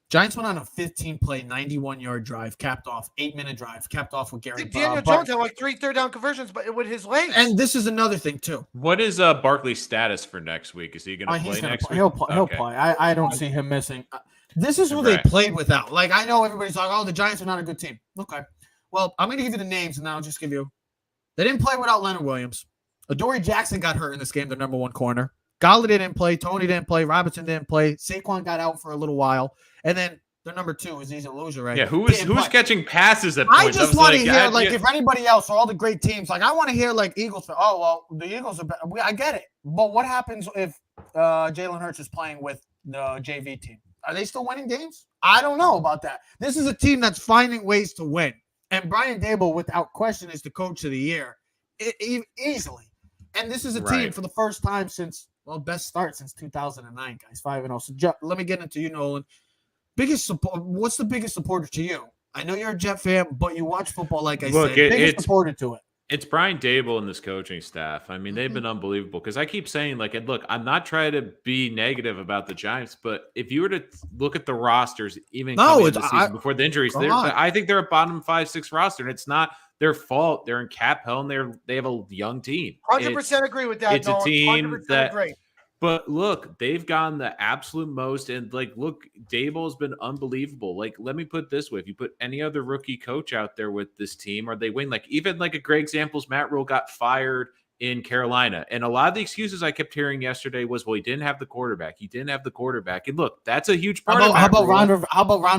Giants went on a 15-play, 91-yard drive, capped off, 8-minute drive, capped off with Gary. Daniel Jones had like 3 third-down conversions, but with his legs. And this is another thing, too. What is Barkley's status for next week? Is he going to play next week? He'll play. I don't see him missing. This is who they played without. Like, I know everybody's like, oh, the Giants are not a good team. Okay. Well, I'm going to give you the names, and then I'll just give you. They didn't play without Leonard Williams. Adoree Jackson got hurt in this game, the number 1 corner. Golladay didn't play. Tony didn't play. Robinson didn't play. Saquon got out for a little while. And then the number 2 is he's a loser, right? Yeah, who's catching passes at points? I just want to hear, if anybody else or all the great teams, like, I want to hear, like, Eagles. Oh, well, the Eagles are better. I get it. But what happens if Jalen Hurts is playing with the JV team? Are they still winning games? I don't know about that. This is a team that's finding ways to win. And Brian Daboll, without question, is the coach of the year. Easily. And this is a team for the first time since, best start since 2009, guys, 5-0. So let me get into you, Nolan. What's the biggest supporter to you? I know you're a Jet fan, but you watch football, like I said. Biggest supporter to it. It's Brian Daboll and this coaching staff. I mean, they've been unbelievable because I keep saying, like, and look, I'm not trying to be negative about the Giants, but if you were to look at the rosters, even coming into the season before the injuries, I think they're a bottom 5-6 roster, and it's not their fault. They're in cap hell, and they have a young team. 100% agree with that. It's a team that. Agree. But look, they've gotten the absolute most, and look, Daboll's been unbelievable. Like, let me put it this way: if you put any other rookie coach out there with this team, or they win, even a great example is Matt Rule got fired in Carolina, and a lot of the excuses I kept hearing yesterday was, well, he didn't have the quarterback. And look, that's a huge part. How about Ron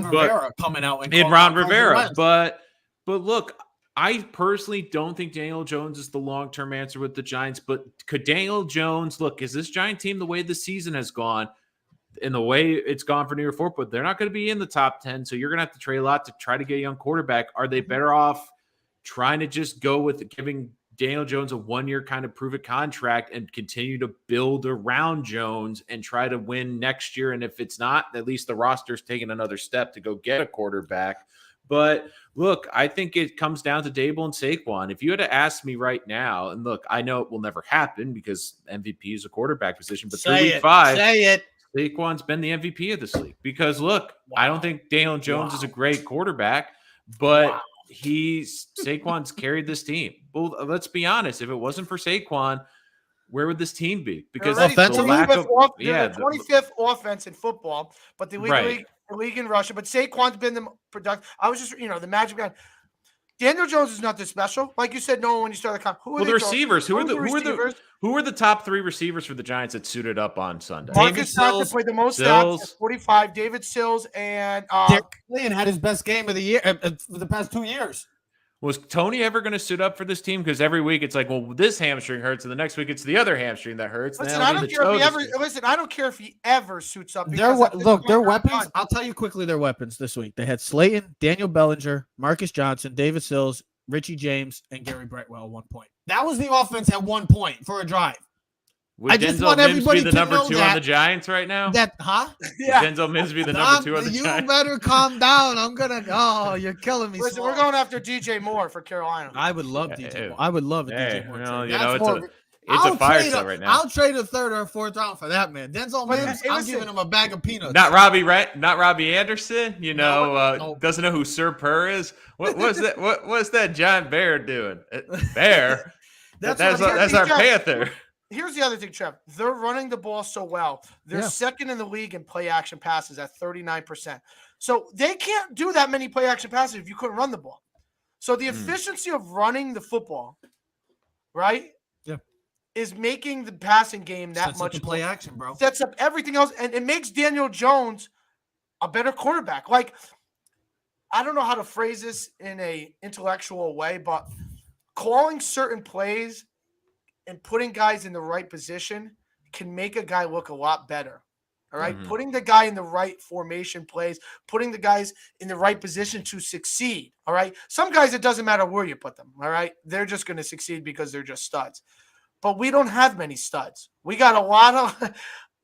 Rivera coming out and Ron Rivera? But look. I personally don't think Daniel Jones is the long-term answer with the Giants, but could Daniel Jones, is this Giant team the way the season has gone and the way it's gone for New York Fort, but they're not going to be in the top 10, so you're going to have to trade a lot to try to get a young quarterback. Are they better off trying to just go with giving Daniel Jones a 1-year kind of prove-it contract and continue to build around Jones and try to win next year? And if it's not, at least the roster's taking another step to go get a quarterback. But look, I think it comes down to Daboll and Saquon. If you had to ask me right now, and look, I know it will never happen because MVP is a quarterback position, but through week 5, Saquon's been the MVP of this league. Because look, I don't think Daniel Jones is a great quarterback, but Saquon's carried this team. Well, let's be honest. If it wasn't for Saquon, where would this team be? Because the 25th offense in football, but the league in Russia. But Saquon's been the productive. I was just, the magic guy. Daniel Jones is not this special, like you said. No, when you start the who are the receivers? Who are the top 3 receivers for the Giants that suited up on Sunday? Marcus Sills played the most snaps, 45. David Sills and Leon had his best game of the year for the past 2 years. Was Tony ever going to suit up for this team? Because every week it's like, well, this hamstring hurts, and the next week it's the other hamstring that hurts. Listen, I don't care if he ever suits up. Their weapons. I'll tell you quickly their weapons this week. They had Slayton, Daniel Bellinger, Marcus Johnson, David Sills, Richie James, and Gary Brightwell at 1 point. That was the offense at 1 point for a drive. Would Denzel Mims be the number 2 on the Giants right now? Yeah. Would Denzel Mims be the number 2 on the Giants? You better calm down. You're killing me. Listen, we're going after DJ Moore for Carolina. I would love DJ Moore. I would love a DJ Moore. It's a fire sale right now. I'll trade a third or a fourth round for that man. Denzel Mims, I'm giving him a bag of peanuts. Not Robbie Anderson. Doesn't know who Sir Purr is. What's that? What's that giant bear doing? Bear. that's our Panther. Here's the other thing, Trev. They're running the ball so well. They're second in the league in play action passes at 39%. So they can't do that many play action passes if you couldn't run the ball. So the efficiency of running the football, right? Yeah. Is making the passing game that much play action, bro. Sets up everything else, and it makes Daniel Jones a better quarterback. Like, I don't know how to phrase this in a intellectual way, but calling certain plays and putting guys in the right position can make a guy look a lot better. All right. Mm-hmm. Putting the guy in the right formation plays, putting the guys in the right position to succeed. All right. Some guys, it doesn't matter where you put them. All right. They're just going to succeed because they're just studs. But we don't have many studs. We got a lot of,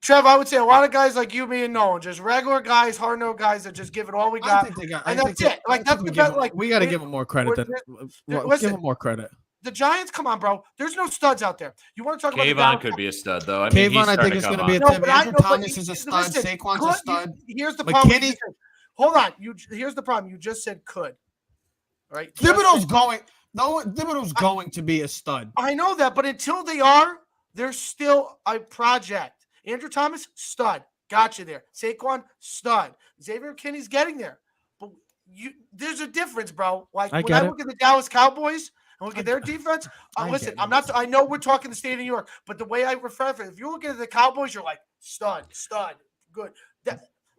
Trev, I would say a lot of guys like you, me, and Nolan, just regular guys, hard-nosed guys that just give it all we got. And that's it. Like, that's the best. Like, we got to give them more credit. Give them more credit. The Giants, come on, bro. There's no studs out there. You want to talk about Kayvon could be a stud, though. Kayvon, I think, is going to be a tip. Andrew Thomas is a stud. Saquon's a stud. Here's the problem. Hold on. Here's the problem. You just said could. Right? Thibodeau's going. No, Thibodeau's going to be a stud. I know that, but until they are, they're still a project. Andrew Thomas, stud. Got you there. Saquon, stud. Xavier Kinney's getting there. But there's a difference, bro. Like, when I look at the Dallas Cowboys and look at their defense, listen, I know we're talking the state of New York, but the way I refer to it, if you're looking at the Cowboys, you're like, stud, good.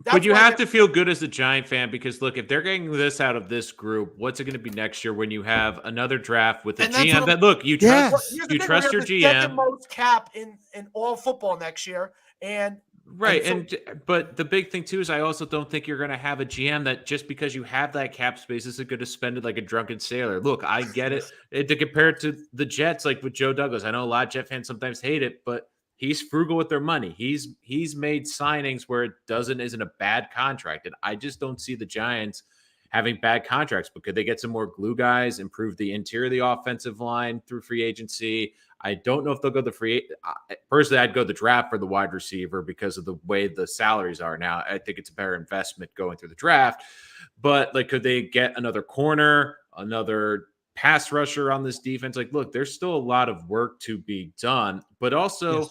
But you have to feel good as a Giant fan because, look, if they're getting this out of this group, what's it going to be next year when you have another draft with a GM that, look, you trust your GM. Second most cap in all football next year. But the big thing, too, is I also don't think you're going to have a GM that just because you have that cap space isn't going to spend it like a drunken sailor. Look, I get it. To compare it to the Jets, like with Joe Douglas, I know a lot of Jet fans sometimes hate it, but he's frugal with their money. He's made signings where it isn't a bad contract. And I just don't see the Giants having bad contracts, but could they get some more glue guys, improve the interior of the offensive line through free agency? I don't know if they'll go personally, I'd go the draft for the wide receiver because of the way the salaries are now. I think it's a better investment going through the draft. But like, could they get another corner, another pass rusher on this defense? Like, look, there's still a lot of work to be done, but also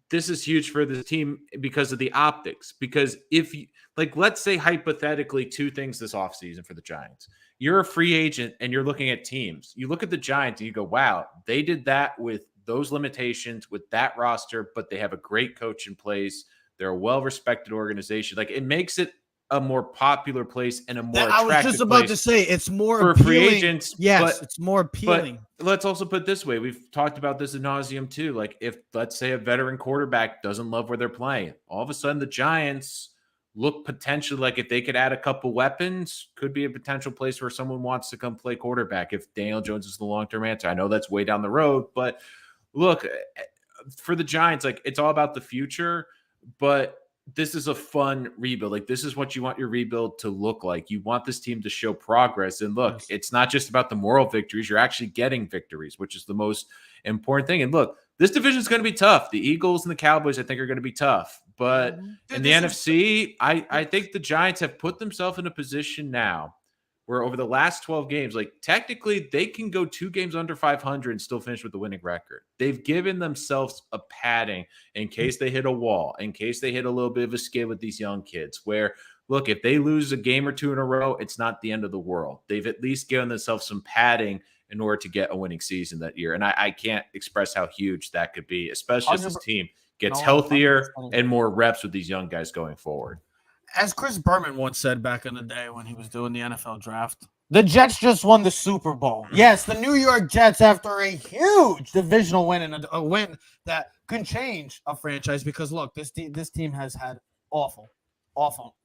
this is huge for the team because of the optics. Because if you, like, let's say hypothetically two things this offseason for the Giants. You're a free agent and you're looking at teams. You look at the Giants and you go, wow, they did that with those limitations, with that roster, but they have a great coach in place. They're a well-respected organization. Like, it makes it a more popular place and a more attractive place. I was just about to say it's more for appealing. Free agents. Yes, it's more appealing. But let's also put it this way. We've talked about this ad nauseum too. Like, if, let's say, a veteran quarterback doesn't love where they're playing, all of a sudden the Giants look potentially like if they could add a couple weapons, could be a potential place where someone wants to come play quarterback if Daniel Jones is the long-term answer. I know that's way down the road, but look, for the Giants, like, it's all about the future, but this is a fun rebuild. Like, this is what you want your rebuild to look like. You want this team to show progress. And look, It's not just about the moral victories. You're actually getting victories, which is the most important thing. And look, this division is going to be tough. The Eagles and the Cowboys, I think, are going to be tough. But in the NFC, I think the Giants have put themselves in a position now where over the last 12 games, like, technically they can go 2 games under 500 and still finish with the winning record. They've given themselves a padding in case they hit a wall, in case they hit a little bit of a skid with these young kids where, look, if they lose a game or 2 in a row, it's not the end of the world. They've at least given themselves some padding in order to get a winning season that year. And I can't express how huge that could be, especially as this team gets healthier and more reps with these young guys going forward. As Chris Berman once said back in the day when he was doing the NFL draft, the Jets just won the Super Bowl. Yes, the New York Jets, after a huge divisional win and a win that can change a franchise, because look, this team has had awful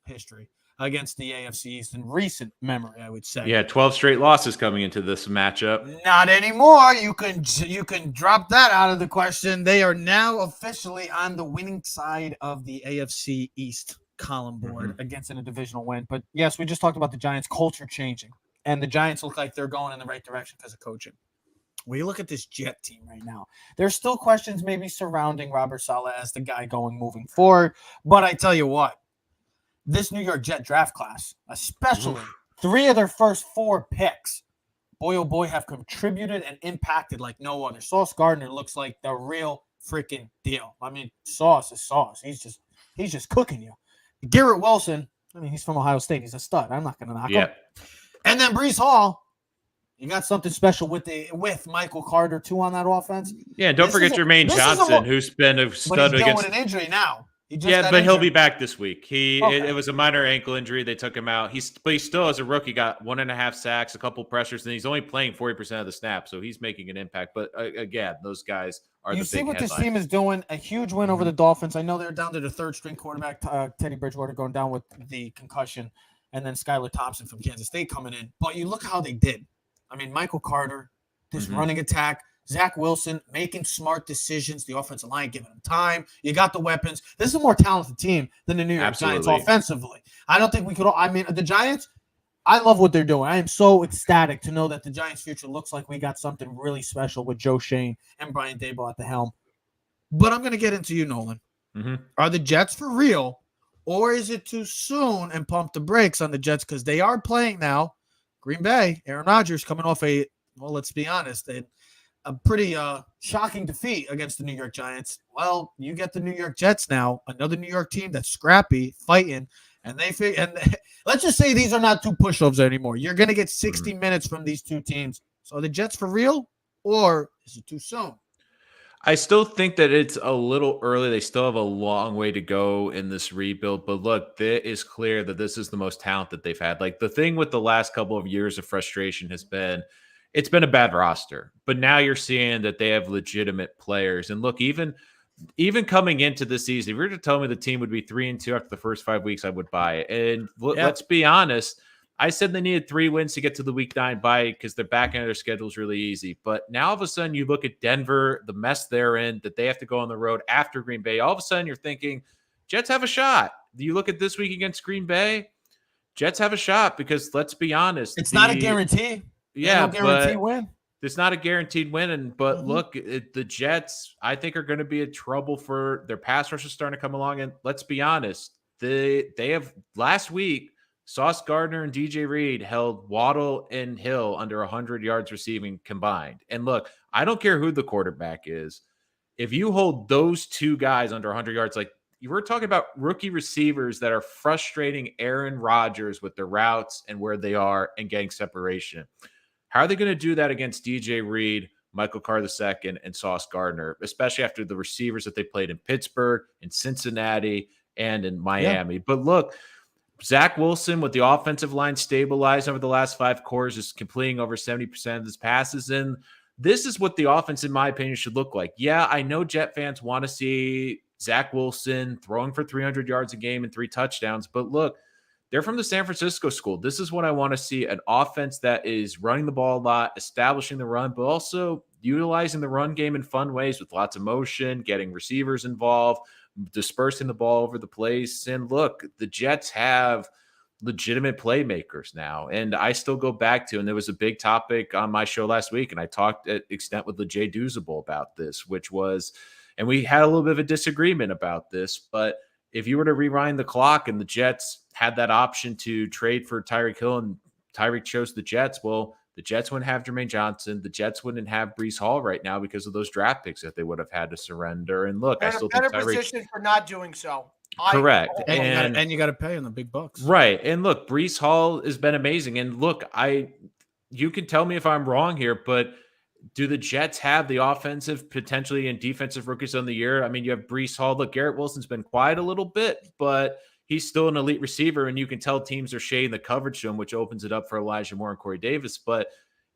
history against the AFC East in recent memory, I would say. Yeah, 12 straight losses coming into this matchup. Not anymore. You can drop that out of the question. They are now officially on the winning side of the AFC East column board against in a divisional win. But yes, we just talked about the Giants culture changing, and the Giants look like they're going in the right direction because of coaching. when you look at this Jet team right now, there's still questions maybe surrounding Robert Saleh as the guy moving forward. But I tell you what, this New York Jet draft class, especially 3 of their first 4 picks, boy, oh boy, have contributed and impacted like no other. Sauce Gardner looks like the real freaking deal. I mean, Sauce is Sauce. He's just cooking you. Garrett Wilson, I mean, he's from Ohio State. He's a stud. I'm not going to knock him. And then Breece Hall, you got something special with Michael Carter too on that offense. Yeah, don't forget Jermaine Johnson, who's been a stud but he's against with an injury now. He'll be back this week. It was a minor ankle injury. They took him out. He still, as a rookie, got 1.5 sacks, a couple pressures, and he's only playing 40% of the snaps, so he's making an impact. But again, those guys are the big headline. You see what this team is doing? A huge win over the Dolphins. I know they're down to the 3rd-string quarterback, Teddy Bridgewater, going down with the concussion, and then Skylar Thompson from Kansas State coming in. But you look how they did. I mean, Michael Carter, this running attack, Zach Wilson making smart decisions, the offensive line giving him time. You got the weapons. This is a more talented team than the New York Giants offensively. I don't think we could – I mean, the Giants, I love what they're doing. I am so ecstatic to know that the Giants' future looks like we got something really special with Joe Shane and Brian Daboll at the helm. But I'm going to get into you, Nolan. Are the Jets for real, or is it too soon and pump the brakes on the Jets because they are playing now? Green Bay, Aaron Rodgers coming off let's be honest, a pretty shocking defeat against the New York Giants. Well, you get the New York Jets now, another New York team that's scrappy, fighting, and let's just say these are not 2 push-ups anymore. You're going to get 60 minutes from these 2 teams. So are the Jets for real, or is it too soon? I still think that it's a little early. They still have a long way to go in this rebuild. But look, it is clear that this is the most talent that they've had. Like, the thing with the last couple of years of frustration has been, it's been a bad roster. But now you're seeing that they have legitimate players. And look, even coming into the season, if you were to tell me the team would be 3-2 after the first 5 weeks, I would buy it. And let's be honest, I said they needed 3 wins to get to the week 9 bye because their back end of their schedule is really easy. But now all of a sudden you look at Denver, the mess they're in, that they have to go on the road after Green Bay. All of a sudden you're thinking, Jets have a shot. You look at this week against Green Bay, Jets have a shot because let's be honest. It's not a guarantee. Yeah, no guarantee win. It's not a guaranteed win. But look, the Jets, I think, are going to be in trouble for their pass rush is starting to come along. And let's be honest, they have last week, Sauce Gardner and DJ Reed held Waddle and Hill under 100 yards receiving combined. And look, I don't care who the quarterback is. If you hold those 2 guys under 100 yards, like you were talking about rookie receivers that are frustrating Aaron Rodgers with their routes and where they are and getting separation. How are they going to do that against DJ Reed, Michael Carter II, and Sauce Gardner, especially after the receivers that they played in Pittsburgh, in Cincinnati, and in Miami? Yeah. But look, Zach Wilson with the offensive line stabilized over the last 5 quarters is completing over 70% of his passes. And this is what the offense, in my opinion, should look like. Yeah, I know Jet fans want to see Zach Wilson throwing for 300 yards a game and 3 touchdowns. But look, they're from the San Francisco school. This is what I want to see, an offense that is running the ball a lot, establishing the run, but also utilizing the run game in fun ways with lots of motion, getting receivers involved, dispersing the ball over the place. And look, the Jets have legitimate playmakers now. And I still go back to, and there was a big topic on my show last week, and I talked at extent with Jay Douzable about this, which was, and we had a little bit of a disagreement about this, but if you were to rewind the clock and the Jets had that option to trade for Tyreek Hill and Tyreek chose the Jets, well, the Jets wouldn't have Jermaine Johnson. The Jets wouldn't have Breece Hall right now because of those draft picks that they would have had to surrender. And look, I still think Tyreek position for not doing so. Correct. And you got to pay him the big bucks. Right. And look, Breece Hall has been amazing. And look, you can tell me if I'm wrong here, but do the Jets have the offensive, potentially, and defensive rookies of the year? I mean, you have Breece Hall. Look, Garrett Wilson's been quiet a little bit, but he's still an elite receiver, and you can tell teams are shading the coverage to him, which opens it up for Elijah Moore and Corey Davis. But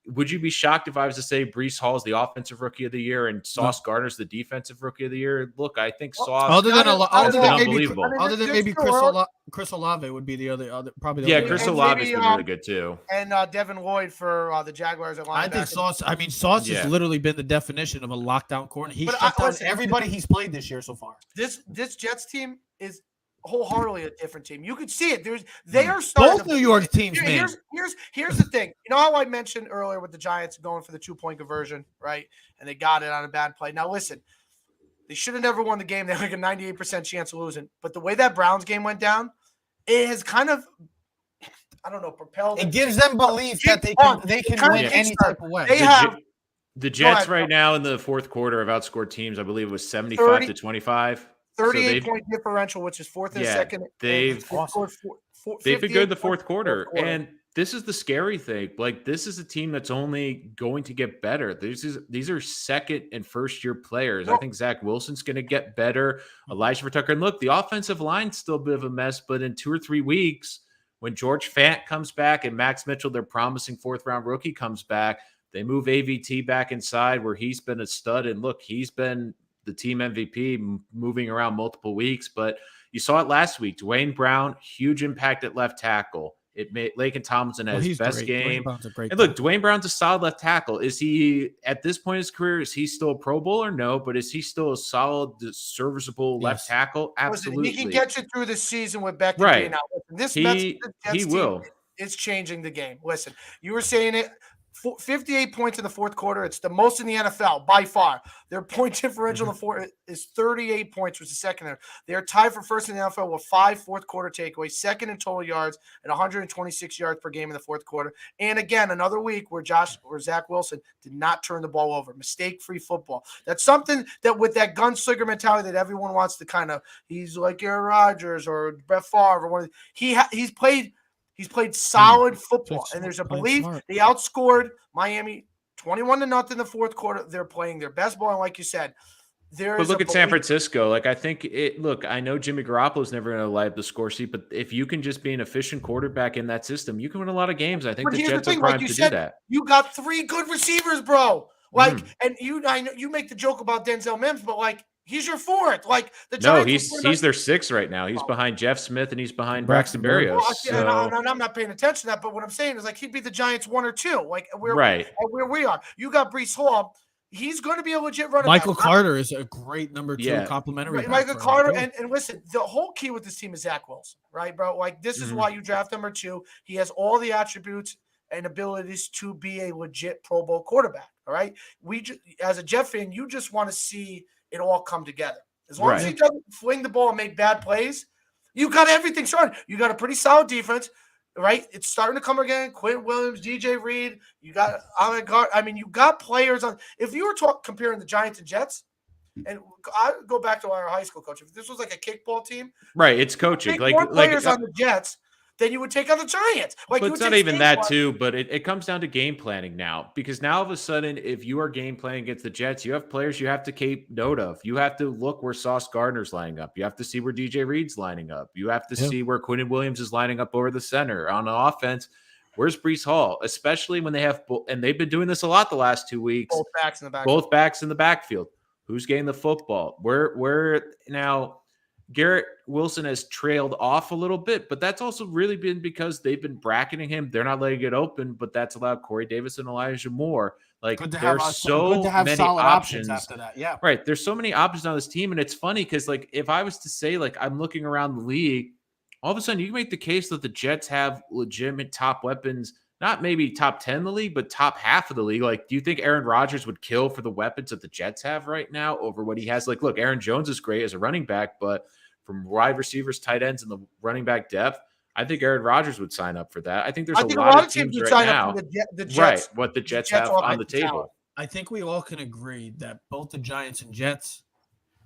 would you be shocked if I was to say Breece Hall is the offensive rookie of the year and Sauce Gardner's the defensive rookie of the year? Look, I think Sauce other than unbelievable. Other than maybe Chris Olave would be the other probably. Yeah, Chris Olave's been really good too. And Devin Lloyd for the Jaguars. I think Sauce. I mean, Sauce has literally been the definition of a lockdown corner. He's shut down everybody he's played this year so far. This Jets team is wholeheartedly a different team. You could see it. They are starting. Both New York teams, man. Here's the thing. You know how I mentioned earlier with the Giants going for the 2-point conversion, right? And they got it on a bad play. Now listen, they should have never won the game. They had like a 98% chance of losing. But the way that Browns game went down, it has kind of, I don't know, propelled. It gives them belief that they can win any type of way. The Jets right now in the fourth quarter have outscored teams. I believe it was 75-25. 38-point differential, which is fourth and second. They've been good the fourth quarter. And this is the scary thing. Like, this is a team that's only going to get better. These are second and first year players. I think Zach Wilson's going to get better. Elijah Tucker. And look, the offensive line's still a bit of a mess, but in 2 or 3 weeks, when George Fant comes back and Max Mitchell, their promising 4th-round rookie, comes back, they move AVT back inside where he's been a stud. And look, he's been the team MVP moving around multiple weeks. But you saw it last week. Dwayne Brown, huge impact at left tackle. It made Laken Tomlinson has his best game. And look, Dwayne Brown's a solid left tackle. Is he, at this point in his career, is he still a Pro Bowler? No, but is he still a solid, serviceable left tackle? Absolutely. He can get you through the season with Beckham being out. He will. It's changing the game. Listen, you were saying it. 58 points in the fourth quarter. It's the most in the NFL by far. Their point differential in the fourth is 38 points, which is second there. They're tied for first in the NFL with 5 fourth-quarter takeaways, second in total yards at 126 yards per game in the fourth quarter. And again, another week where Zach Wilson did not turn the ball over. Mistake-free football. That's something that with that gunslinger mentality that everyone wants to kind of, he's like Aaron Rodgers or Brett Favre or one of he's played solid football, and there's a belief they outscored Miami 21-0 in the fourth quarter. They're playing their best ball, and like you said, but look at San Francisco. Like, I think I know Jimmy Garoppolo's never going to light up the score sheet, but if you can just be an efficient quarterback in that system, you can win a lot of games. I think the Jets are primed to do that. You got 3 good receivers, bro. Like, and I know you make the joke about Denzel Mims, but like, he's your 4th. Like the Giants. No, he's their 6th right now. He's behind Jeff Smith and he's behind Braxton Berrios. I'm not paying attention to that, but what I'm saying is like he'd be the Giants 1 or 2. Like where we are. You got Breece Hall. He's going to be a legit running Michael back. Carter is a great number 2 complimentary. Michael Carter, and listen, the whole key with this team is Zach Wilson, right, bro? Like this is why you draft number 2. He has all the attributes and abilities to be a legit Pro Bowl quarterback. All right, as a Jet fan, you just want to see it all come together. As long as he doesn't fling the ball and make bad plays, you got everything started. You got a pretty solid defense, right? It's starting to come again. Quentin Williams, DJ Reed. You got avant-garde. I mean, you got players on. If you were comparing the Giants and Jets, and I go back to our high school coach. If this was like a kickball team, right? It's coaching. Like more players on the Jets than you would take on the Giants. Like, but it's not even that too, but it comes down to game planning now, because now all of a sudden, if you are game planning against the Jets, you have players you have to keep note of. You have to look where Sauce Gardner's lining up. You have to see where DJ Reed's lining up. You have to see where Quentin Williams is lining up over the center. On the offense, where's Breece Hall? Especially when they have, and they've been doing this a lot the last 2 weeks. Both backs in the backfield. Who's getting the football? Where now? Garrett Wilson has trailed off a little bit, but that's also really been because they've been bracketing him. They're not letting it open, but that's allowed Corey Davis and Elijah Moore. Like, there's so many options after that. Yeah. Right. There's so many options on this team. And it's funny because, like, if I was to say, like, I'm looking around the league, all of a sudden you can make the case that the Jets have legitimate top weapons, not maybe top 10 in the league, but top half of the league. Like, do you think Aaron Rodgers would kill for the weapons that the Jets have right now over what he has? Like, look, Aaron Jones is great as a running back, but from wide receivers, tight ends, and the running back depth, I think Aaron Rodgers would sign up for that. I think there's a lot of teams right now. The Jets, right, what the Jets have on the table. I think we all can agree that both the Giants and Jets,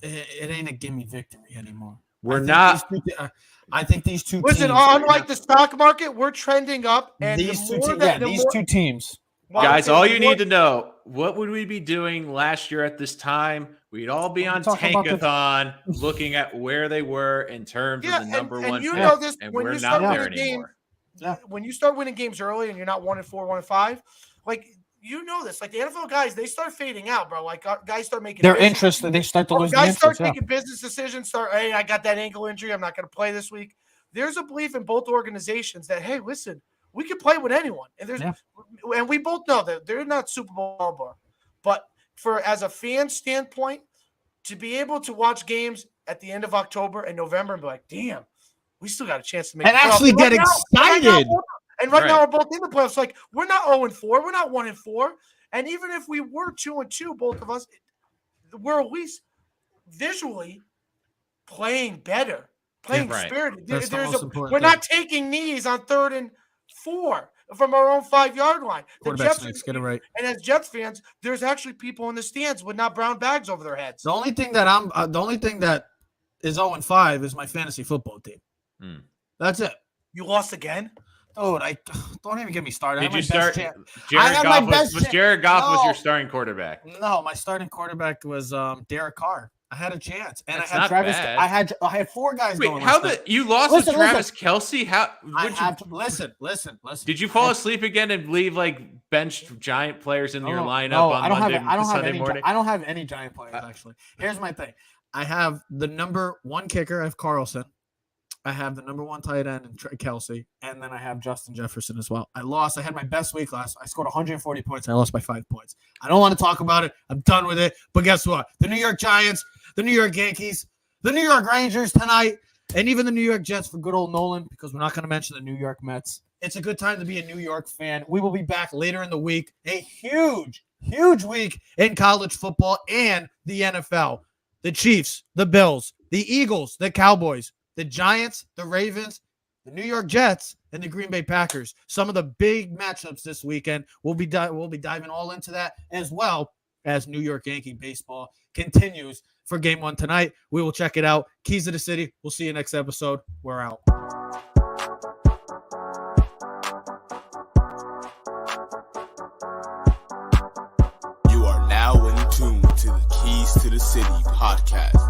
it ain't a gimme victory anymore. I think these two teams. Listen, unlike the stock market, we're trending up. And these two teams. Guys, all you need to know, what would we be doing last year at this time? We'd all be on Tankathon looking at where they were in terms of the number one pick, and we're not there anymore. When you start winning games early and you're not 1-4, 1-5, like, you know this. Like, the NFL guys, they start fading out, bro. Like, guys start making their interest, and they start to lose. Guys start making business decisions. Hey, I got that ankle injury. I'm not going to play this week. There's a belief in both organizations that, hey, listen, we can play with anyone, and we both know that they're not Super Bowl bar. But as a fan standpoint, to be able to watch games at the end of October and November and be like, damn, we still got a chance to make and actually get excited. Right now we're both in the playoffs. Like, we're not 0-4, we're not 1-4, and even if we were 2-2, both of us, we're at least visually playing better, playing spirited. We're not taking knees on 3rd and 4 from our own 5-yard line. The Jets, get it right. And as Jets fans, there's actually people in the stands with not brown bags over their heads. The only thing that is 0-5 is my fantasy football team. That's it. You lost again? Dude, don't even get me started. Did you start? Jared Goff was your starting quarterback? No, my starting quarterback was Derek Carr. I had a chance, and That's I had Travis. Bad. I had 4 guys going. You lost to Travis Kelce? How? Listen. Did you fall asleep again and leave like benched Giant players in your lineup on Sunday morning? I don't have any Giant players actually. Here's my thing. I have the number 1 kicker. I have Carlson. I have the number 1 tight end in Kelsey, and then I have Justin Jefferson as well. I lost. I had my best week last. I scored 140 points. I lost by 5 points. I don't want to talk about it. I'm done with it. But guess what? The New York Giants, the New York Yankees, the New York Rangers tonight, and even the New York Jets for good old Nolan, because we're not going to mention the New York Mets. It's a good time to be a New York fan. We will be back later in the week. A huge week in college football and the NFL. The Chiefs, the Bills, the Eagles, the Cowboys, the Giants, the Ravens, the New York Jets, and the Green Bay Packers. Some of the big matchups this weekend. We'll be diving all into that, as well as New York Yankee baseball continues for Game 1 tonight. We will check it out. Keys to the City. We'll see you next episode. We're out. You are now in tune to the Keys to the City podcast.